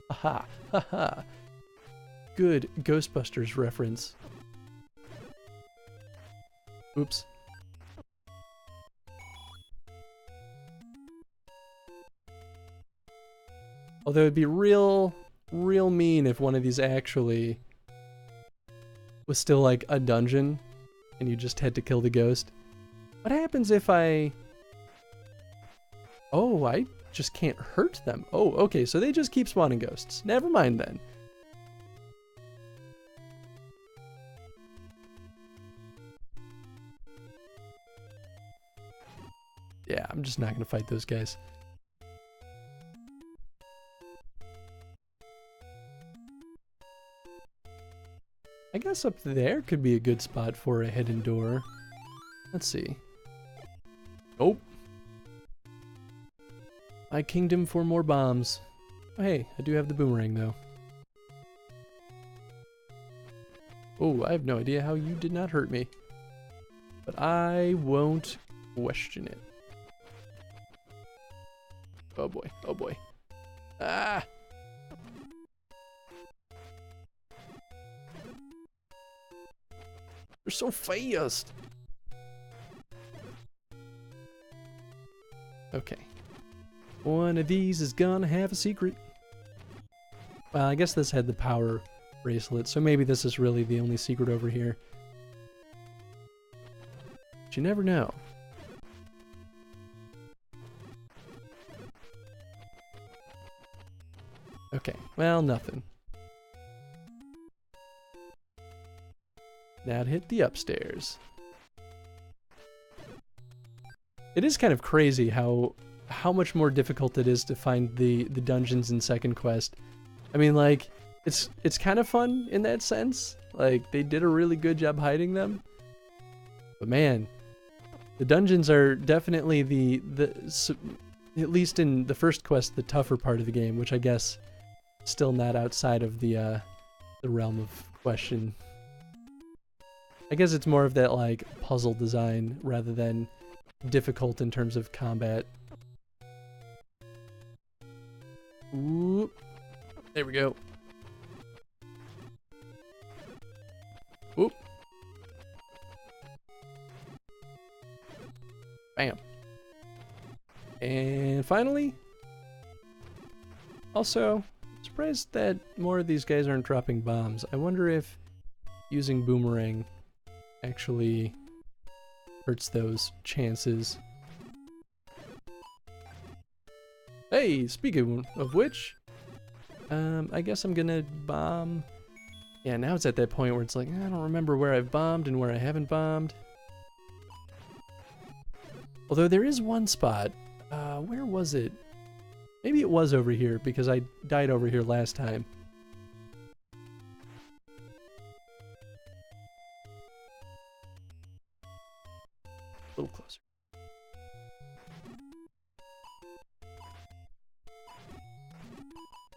Aha, haha. Good Ghostbusters reference. Oops. Although it'd be real mean if one of these actually was still like a dungeon and you just had to kill the ghost. What happens if I... Oh, I just can't hurt them. Oh, okay, so they just keep spawning ghosts. Never mind then. Yeah, I'm just not gonna fight those guys. I guess up there could be a good spot for a hidden door. Let's see. Nope. My kingdom for more bombs. Oh, hey, I do have the boomerang though. Oh, I have no idea how you did not hurt me. But I won't question it. Oh boy, oh boy. Ah! You're so fast! Okay. One of these is gonna have a secret. Well, I guess this had the power bracelet, so maybe this is really the only secret over here. But you never know. Okay, well, nothing. Now to hit the upstairs. It is kind of crazy how much more difficult it is to find the dungeons in second quest. I mean, like, it's kind of fun in that sense. Like, they did a really good job hiding them. But man, the dungeons are definitely at least in the first quest, the tougher part of the game, which I guess still not outside of the realm of question. I guess it's more of that, like, puzzle design rather than difficult in terms of combat. Ooh. There we go. Oop. Bam. And finally, also, I'm surprised that more of these guys aren't dropping bombs. I wonder if using boomerang actually hurts those chances. Hey, speaking of which, I guess I'm gonna bomb. Yeah, now it's at that point where it's like, I don't remember where I've bombed and where I haven't bombed. Although there is one spot, where was it? Maybe it was over here because I died over here last time. A little closer.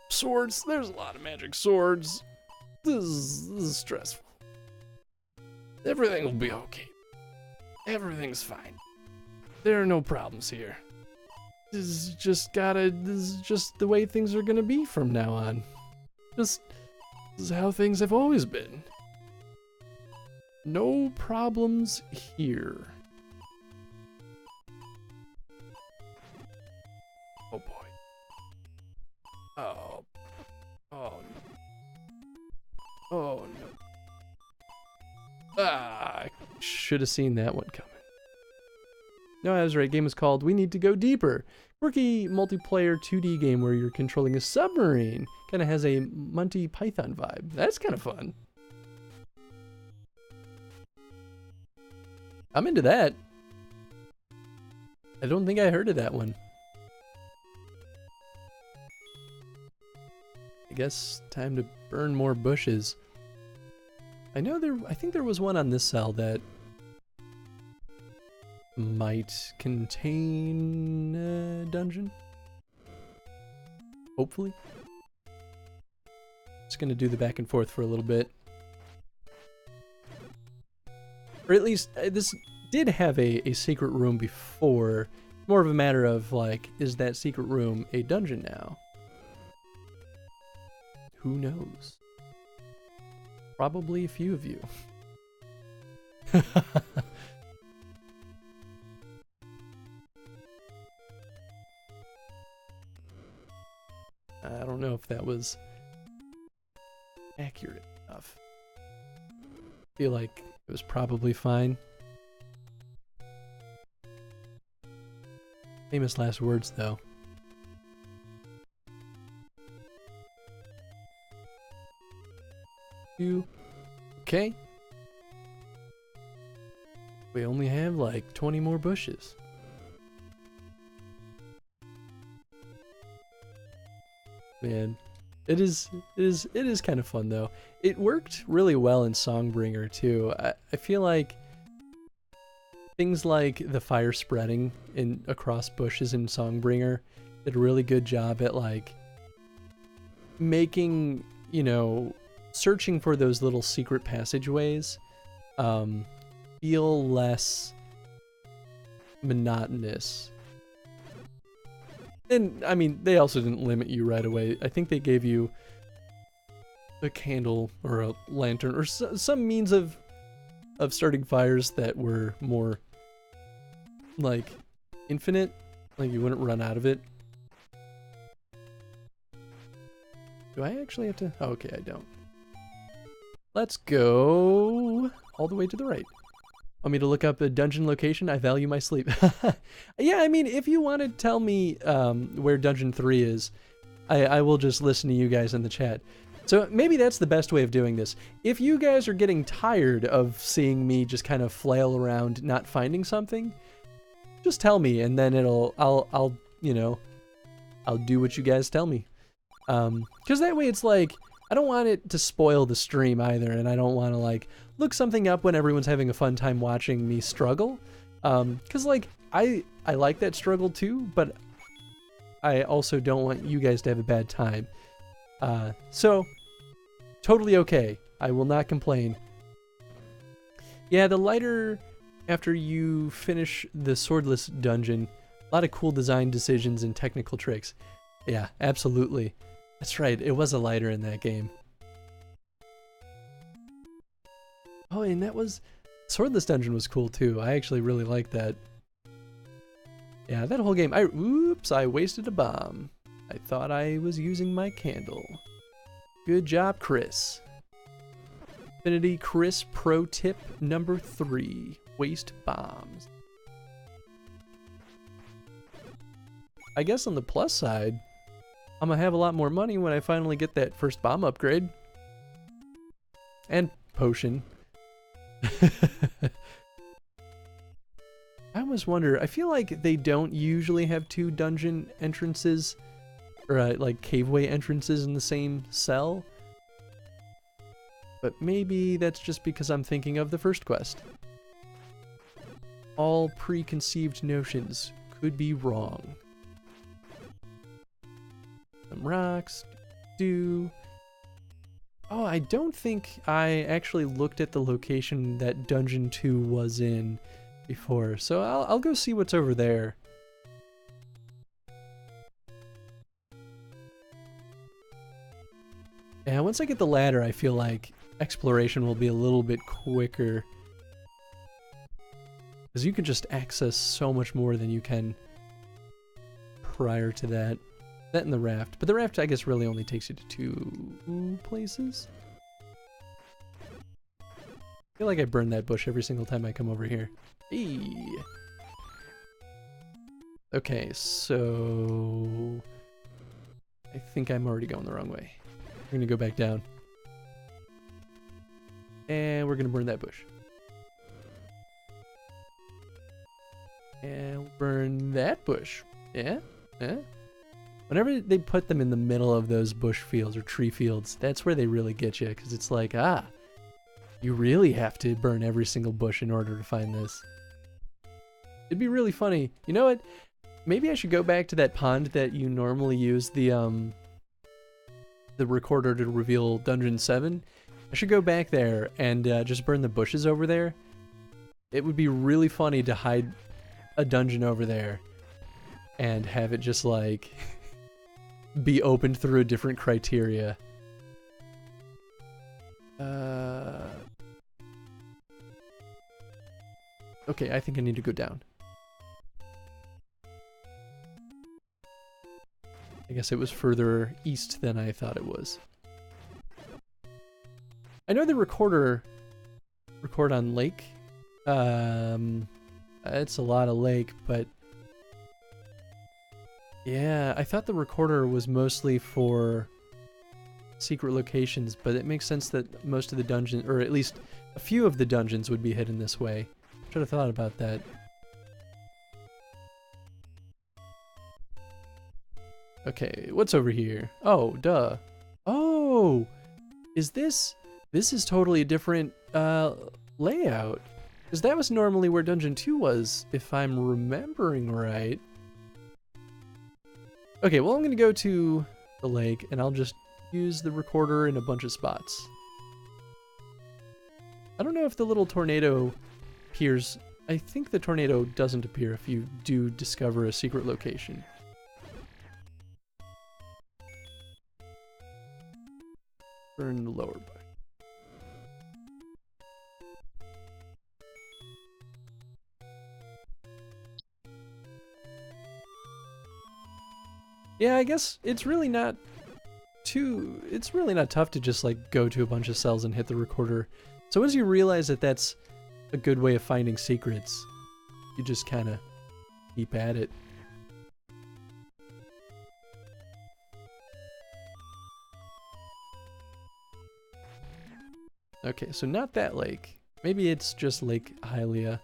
Swords, there's a lot of magic swords. This is stressful. Everything will be okay. Everything's fine. There are no problems here. This is just the way things are gonna be from now on. This is how things have always been. No problems here. Oh boy. Oh. Oh no. Oh no. Ah, I should have seen that one coming. No, I was right. Game is called We Need to Go Deeper. Quirky multiplayer 2D game where you're controlling a submarine. Kind of has a Monty Python vibe. That's kind of fun. I'm into that. I don't think I heard of that one. I guess time to burn more bushes. I think there was one on this cell that might contain a dungeon. Hopefully. Just gonna do the back and forth for a little bit. Or at least, this did have a secret room before. More of a matter of, like, is that secret room a dungeon now? Who knows? Probably a few of you. I don't know if that was accurate enough. I feel like it was probably fine. Famous last words, though. Okay. We only have like 20 more bushes. Man, it is kind of fun though. It worked really well in Songbringer too. I feel like things like the fire spreading across bushes in Songbringer did a really good job at like making, you know, searching for those little secret passageways feel less monotonous. And I mean, they also didn't limit you right away. I think they gave you a candle or a lantern or some means of starting fires that were more like infinite, like you wouldn't run out of it. Do I actually have to? Oh, okay, I don't. Let's go all the way to the right. Want me to look up a dungeon location? I value my sleep. Yeah, I mean, if you want to tell me where Dungeon 3 is, I will just listen to you guys in the chat. So maybe that's the best way of doing this. If you guys are getting tired of seeing me just kind of flail around not finding something, just tell me, and then I'll you know, I'll do what you guys tell me. 'Cause that way it's like, I don't want it to spoil the stream either, and I don't want to like look something up when everyone's having a fun time watching me struggle. 'Cause like I like that struggle too, but I also don't want you guys to have a bad time. So totally okay. I will not complain. Yeah, the lighter after you finish the swordless dungeon, a lot of cool design decisions and technical tricks. Yeah, absolutely. That's right, it was a lighter in that game. Oh, and that was... Swordless Dungeon was cool too. I actually really liked that. Yeah, that whole game... Oops, I wasted a bomb. I thought I was using my candle. Good job, Chris. Infinity Chris pro tip number 3. Waste bombs. I guess on the plus side, I'm gonna have a lot more money when I finally get that first bomb upgrade. And potion. I always wonder, I feel like they don't usually have 2 dungeon entrances, or like caveway entrances in the same cell. But maybe that's just because I'm thinking of the first quest. All preconceived notions could be wrong. Some rocks. Oh, I don't think I actually looked at the location that Dungeon 2 was in before, so I'll go see what's over there. Yeah, once I get the ladder, I feel like exploration will be a little bit quicker. Because you can just access so much more than you can prior to that. That and the raft. But the raft, I guess, really only takes you to 2 places. I feel like I burn that bush every single time I come over here. Hey. Okay, so I think I'm already going the wrong way. We're gonna go back down. And we're gonna burn that bush. And we'll burn that bush. Yeah? Yeah? Whenever they put them in the middle of those bush fields or tree fields, that's where they really get you, because it's like, ah, you really have to burn every single bush in order to find this. It'd be really funny. You know what? Maybe I should go back to that pond that you normally use the recorder to reveal Dungeon 7. I should go back there and just burn the bushes over there. It would be really funny to hide a dungeon over there and have it just like be opened through a different criteria. Okay, I think I need to go down. I guess it was further east than I thought it was. I know the record on lake. It's a lot of lake, but yeah, I thought the recorder was mostly for secret locations, but it makes sense that most of the dungeons, or at least a few of the dungeons, would be hidden this way. Should have thought about that. Okay, what's over here? Oh, duh. Oh, is this is totally a different layout. Because that was normally where Dungeon 2 was, if I'm remembering right. Okay, well I'm gonna go to the lake and I'll just use the recorder in a bunch of spots. I don't know if the little tornado appears. I think the tornado doesn't appear if you do discover a secret location. Burn the lower bush. Yeah, I guess it's really not tough to just like go to a bunch of cells and hit the recorder. So once you realize that that's a good way of finding secrets, you just kind of keep at it. Okay, so not that lake. Maybe it's just Lake Hylia.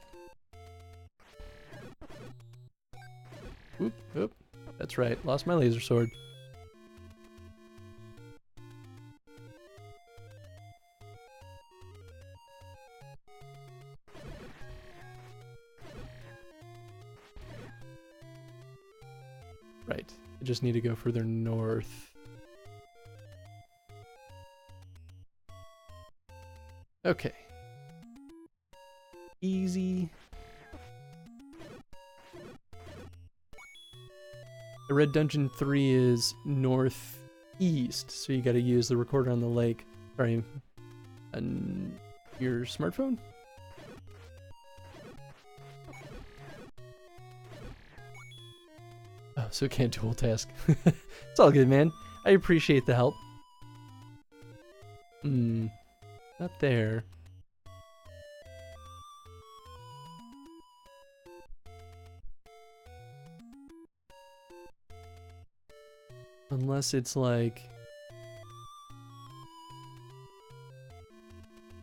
Oop, oop. That's right, lost my laser sword. Right, I just need to go further north. Okay. Easy. I read Dungeon 3 is northeast, so you gotta use the recorder on the lake. Sorry, on your smartphone? Oh, so it can't dual task. It's all good, man. I appreciate the help. Not there. Unless it's like...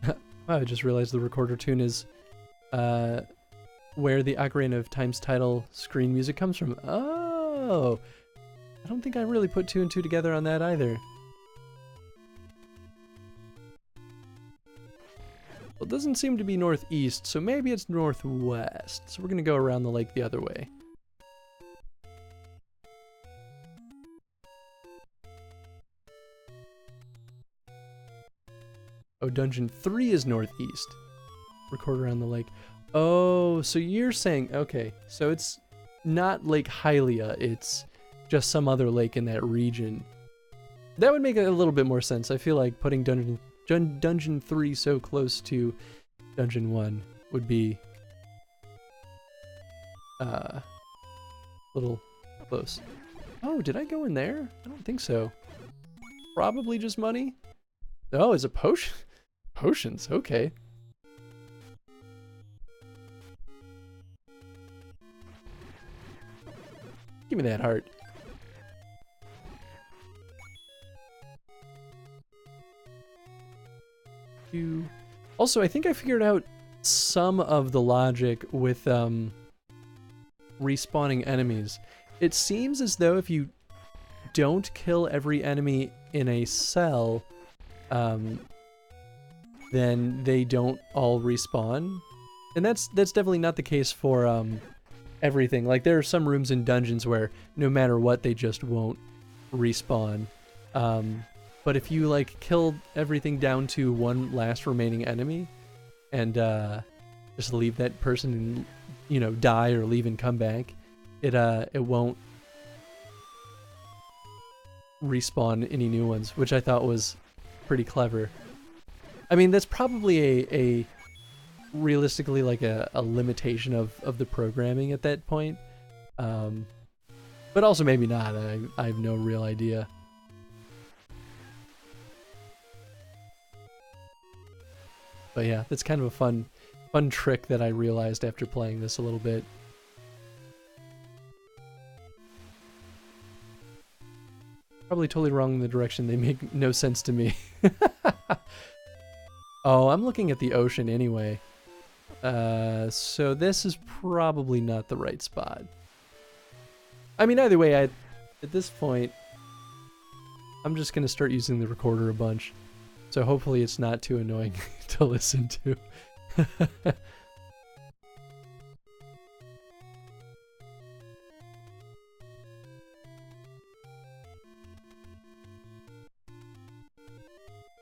Wow, I just realized the recorder tune is where the Ocarina of Time's title screen music comes from. Oh! I don't think I really put 2 and 2 together on that either. Well, it doesn't seem to be northeast, so maybe it's northwest. So we're gonna go around the lake the other way. Oh, Dungeon 3 is northeast. Recorder on the lake. Oh, so you're saying, okay, so it's not Lake Hylia, it's just some other lake in that region. That would make a little bit more sense. I feel like putting Dungeon 3 so close to Dungeon 1 would be a little close. Oh, did I go in there? I don't think so. Probably just money. Oh, is it potion? Potions, okay. Give me that heart. Also, I think I figured out some of the logic with respawning enemies. It seems as though if you don't kill every enemy in a cell, then they don't all respawn. And that's definitely not the case for everything. Like, there are some rooms in dungeons where no matter what, they just won't respawn. But if you, like, kill everything down to one last remaining enemy and just leave that person and, you know, die or leave and come back, it won't respawn any new ones, which I thought was pretty clever. I mean, that's probably a realistically like a limitation of the programming at that point. But also maybe not. I have no real idea. But yeah, that's kind of a fun trick that I realized after playing this a little bit. Probably totally wrong in the direction. They make no sense to me. Oh, I'm looking at the ocean anyway. So this is probably not the right spot. I mean, either way, at this point, I'm just going to start using the recorder a bunch. So hopefully it's not too annoying to listen to.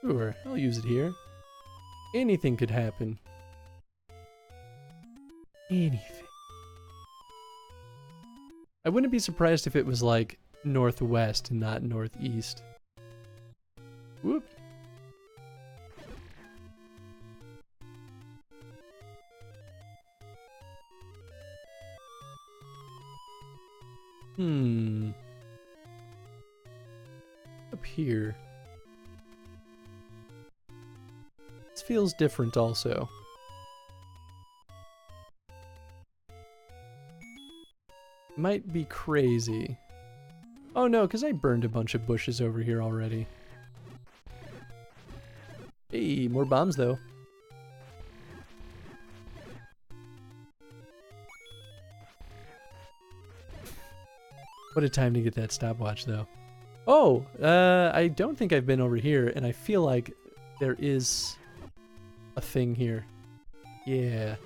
Sure, I'll use it here. Anything could happen. Anything. I wouldn't be surprised if it was like northwest and not northeast. Whoop. Up here. This feels different also. Might be crazy. Oh no, because I burned a bunch of bushes over here already. Hey, more bombs though. What a time to get that stopwatch though. Oh, I don't think I've been over here, and I feel like there is a thing here. Yeah.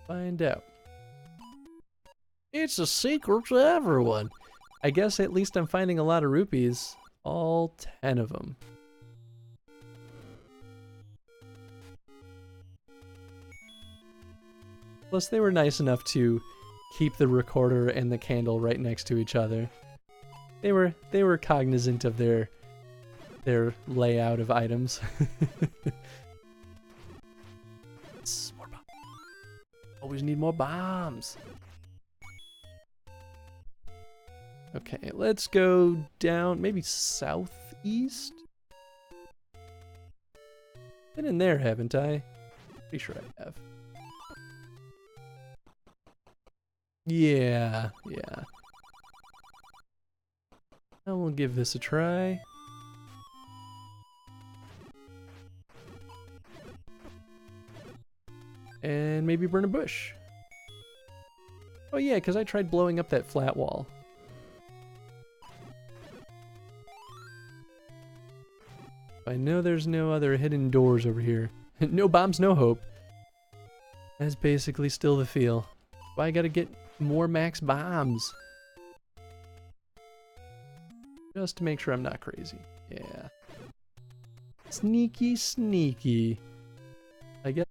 Find out. It's a secret to everyone. I guess at least I'm finding a lot of rupees. All 10 of them. Plus they were nice enough to keep the recorder and the candle right next to each other. They were cognizant of their layout of items. More bombs. Always need more bombs. Okay, let's go down, maybe southeast? Been in there, haven't I? Pretty sure I have. Yeah. I will give this a try. And maybe burn a bush. Oh yeah, because I tried blowing up that flat wall. I know there's no other hidden doors over here. No bombs, no hope. That's basically still the feel. Why I gotta get more max bombs? Just to make sure I'm not crazy. Yeah. Sneaky, sneaky. I guess.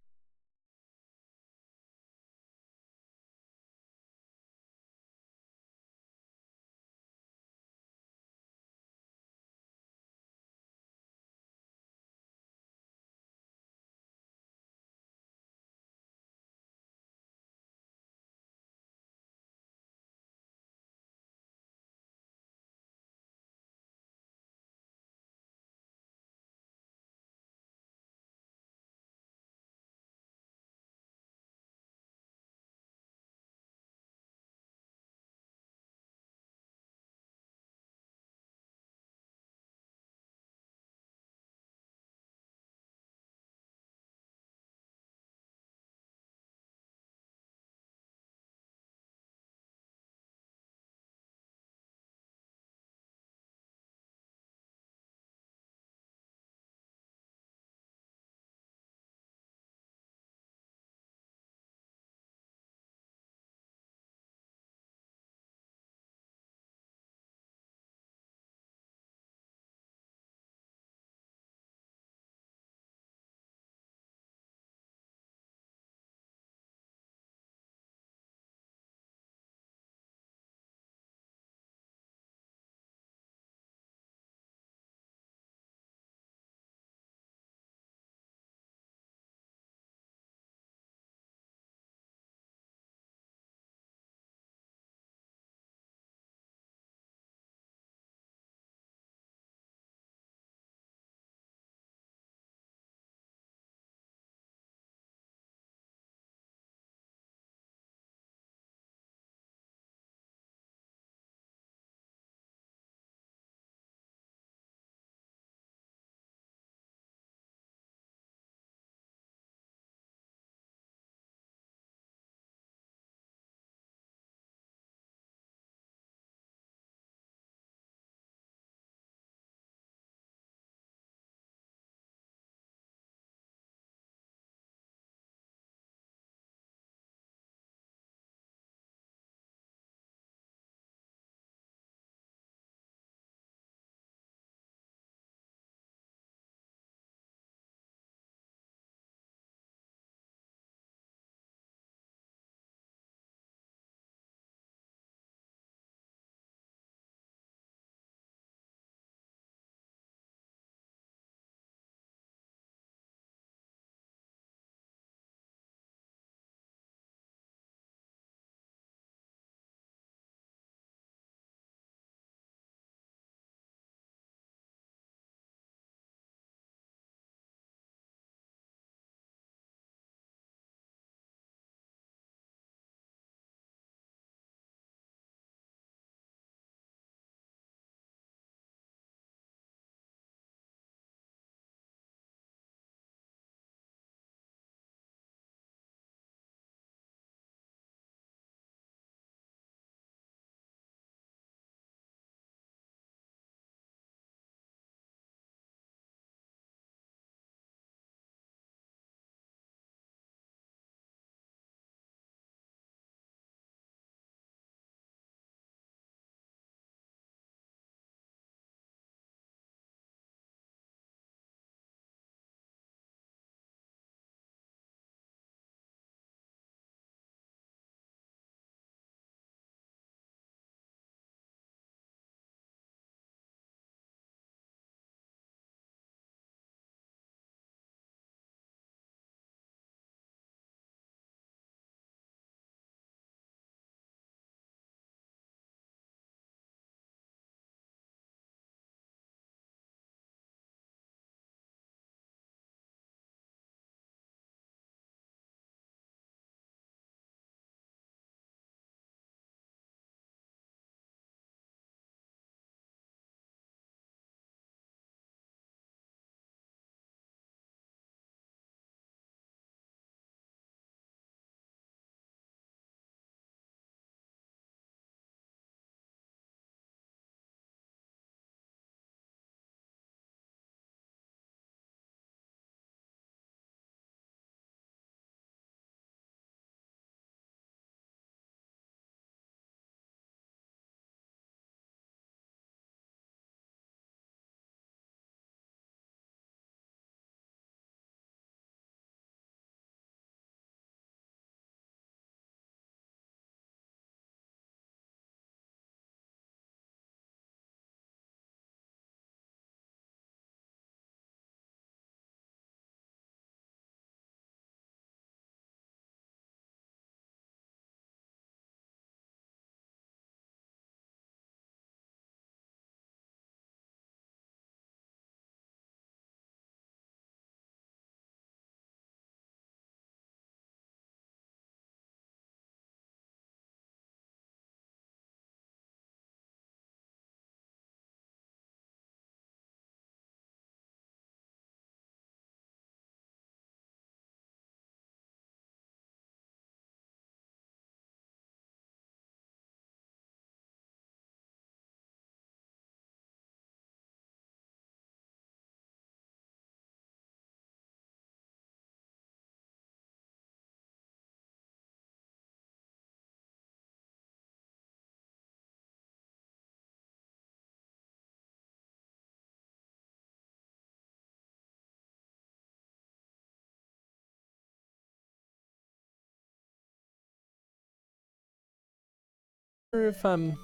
sure if I'm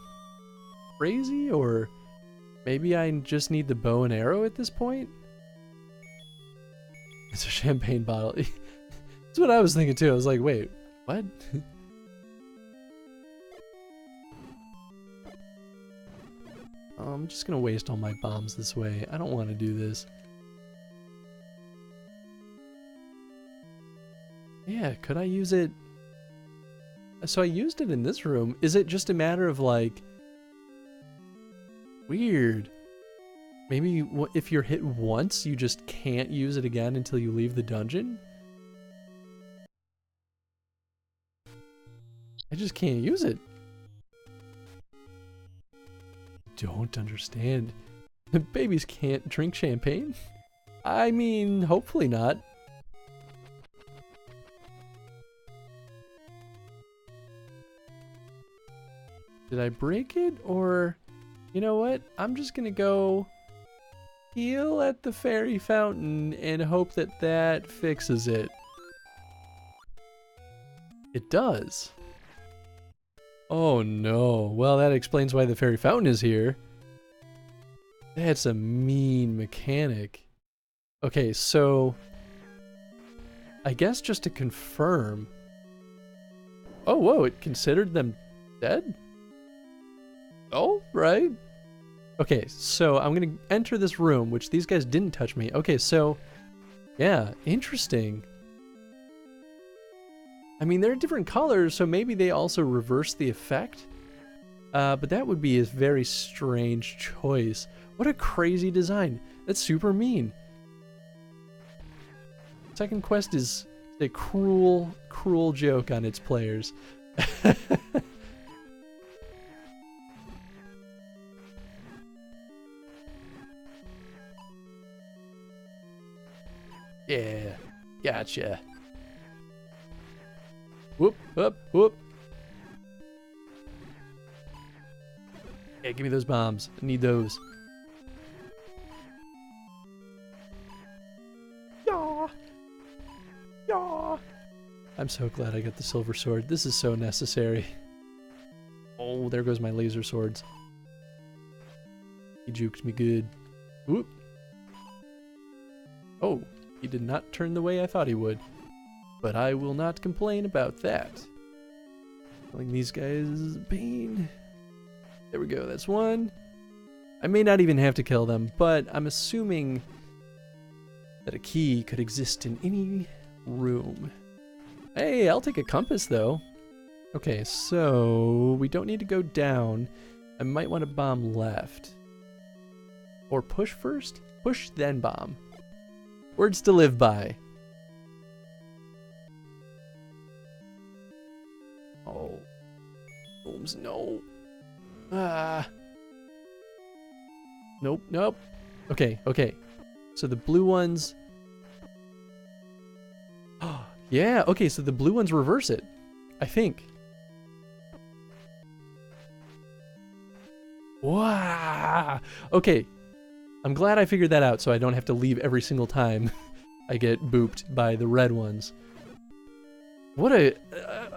crazy or maybe I just need the bow and arrow at this point. It's a champagne bottle. That's what I was thinking too. I was like, wait, what? I'm just gonna waste all my bombs this way. I don't want to do this. Yeah, could I use it? So I used it in this room. Is it just a matter of like... Weird. Maybe if you're hit once, you just can't use it again until you leave the dungeon? I just can't use it. Don't understand. Babies can't drink champagne? I mean, hopefully not. Did I break it? Or, you know what? I'm just gonna go heal at the fairy fountain and hope that that fixes it. It does. Oh no. Well, that explains why the fairy fountain is here. That's a mean mechanic. Okay, so I guess just to confirm. Oh, whoa, it considered them dead? Oh, right. Okay, so I'm gonna enter this room, which these guys didn't touch me. Okay, so yeah, interesting. I mean, they're different colors, so maybe they also reverse the effect. But that would be a very strange choice. What a crazy design. That's super mean. Second quest is a cruel, cruel joke on its players. Yeah, gotcha. Whoop, whoop, whoop. Yeah, give me those bombs. I need those. Yaw. Yaw. I'm so glad I got the silver sword. This is so necessary. Oh, there goes my laser swords. He juked me good. Whoop. Oh, he did not turn the way I thought he would. But I will not complain about that. Killing these guys is a pain. There we go, that's one. I may not even have to kill them, but I'm assuming that a key could exist in any room. Hey, I'll take a compass though. Okay, so we don't need to go down. I might want to bomb left. Or push first? Push, then bomb. Words to live by. Oh. Holmes, no. Ah. Nope, nope. Okay, okay. So the blue ones... Oh, yeah, okay, so the blue ones reverse it. I think. Wow. Okay. I'm glad I figured that out so I don't have to leave every single time I get booped by the red ones. What a...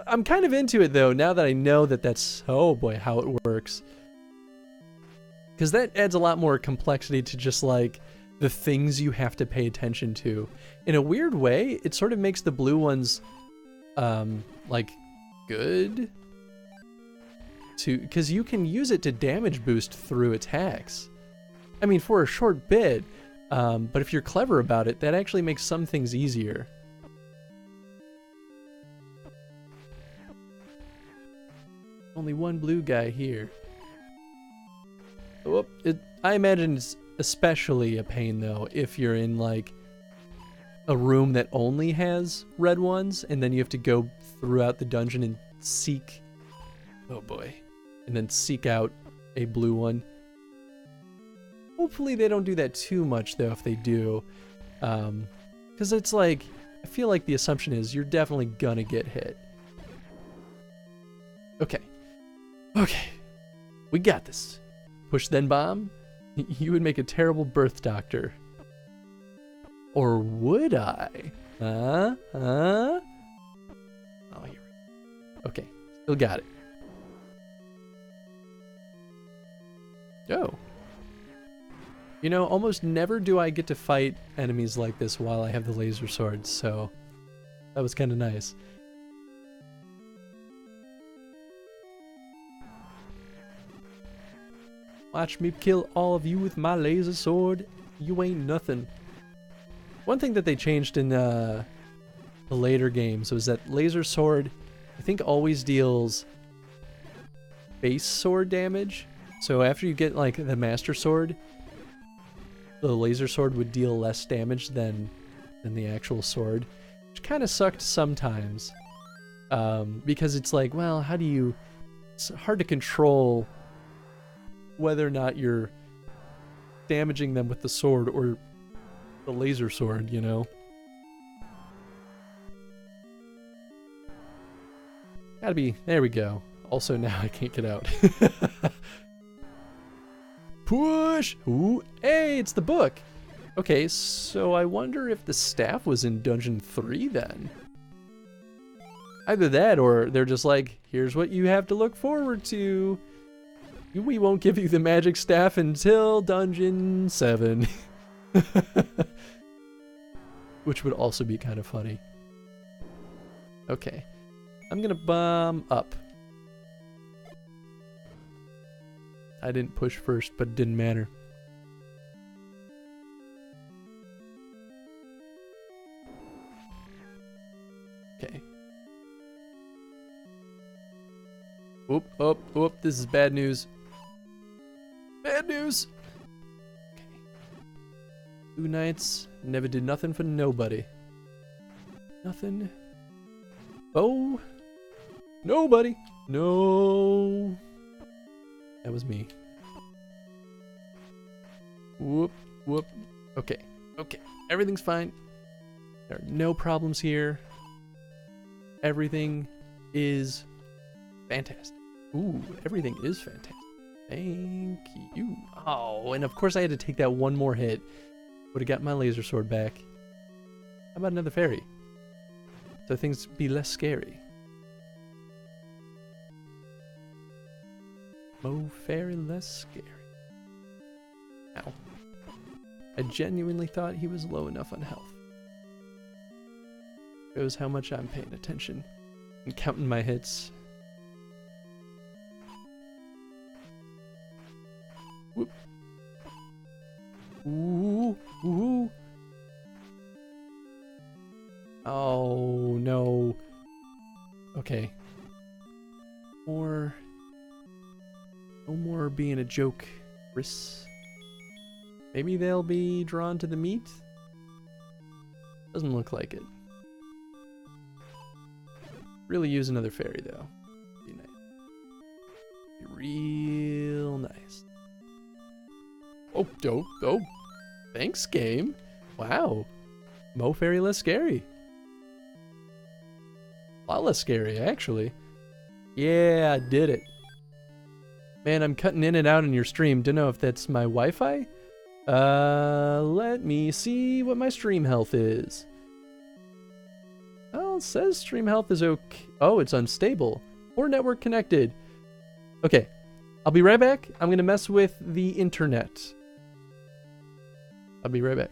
I'm kind of into it though, now that I know that that's... Oh boy, how it works. Because that adds a lot more complexity to just like the things you have to pay attention to. In a weird way, it sort of makes the blue ones like good to... Because you can use it to damage boost through attacks. I mean, for a short bit, but if you're clever about it, that actually makes some things easier. Only one blue guy here. Oh, I imagine it's especially a pain, though, if you're in, like, a room that only has red ones, and then you have to go throughout the dungeon and seek... Oh, boy. And then seek out a blue one. Hopefully they don't do that too much, though, if they do. Because it's like, I feel like the assumption is you're definitely gonna get hit. Okay. Okay. We got this. Push then bomb? You would make a terrible birth doctor. Or would I? Huh? Huh? Oh, here we go. Okay. Still got it. Oh. You know, almost never do I get to fight enemies like this while I have the laser swords, so that was kind of nice. Watch me kill all of you with my laser sword. You ain't nothing. One thing that they changed in the later games was that laser sword, I think, always deals base sword damage. So after you get like the master sword, the laser sword would deal less damage than the actual sword, which kind of sucked sometimes. Because it's like, well, how do you... It's hard to control whether or not you're damaging them with the sword or the laser sword, you know? Gotta be... There we go. Also, now I can't get out. Push! Ooh, hey, it's the book! Okay, so I wonder if the staff was in Dungeon 3 then. Either that, or they're just like, here's what you have to look forward to. We won't give you the magic staff until Dungeon 7. Which would also be kind of funny. Okay. I'm gonna bomb up. I didn't push first, but it didn't matter. Okay. Whoop, oh, whoop, this is bad news. Bad news! Okay. 2 nights, never did nothing for nobody. Nothing. Oh! Nobody! No! That was me. Whoop, whoop. Okay, okay. Everything's fine. There are no problems here. Everything is fantastic. Ooh, everything is fantastic. Thank you. Oh, and of course I had to take that one more hit. Would have got my laser sword back. How about another fairy? So things be less scary. Mo fairy less scary. Ow. I genuinely thought he was low enough on health. Shows how much I'm paying attention and counting my hits. Whoop. Ooh, ooh. Oh no. Okay. No more being a joke, Chris. Maybe they'll be drawn to the meat? Doesn't look like it. Really use another fairy though. Be nice. Be real nice. Oh, dope, oh. Thanks, game. Wow. Mo fairy less scary. A lot less scary, actually. Yeah, I did it. Man, I'm cutting in and out on your stream. Don't know if that's my Wi-Fi. Let me see what my stream health is. Well, it says stream health is okay. Oh, it's unstable. Or network connected. Okay, I'll be right back. I'm gonna mess with the internet. I'll be right back.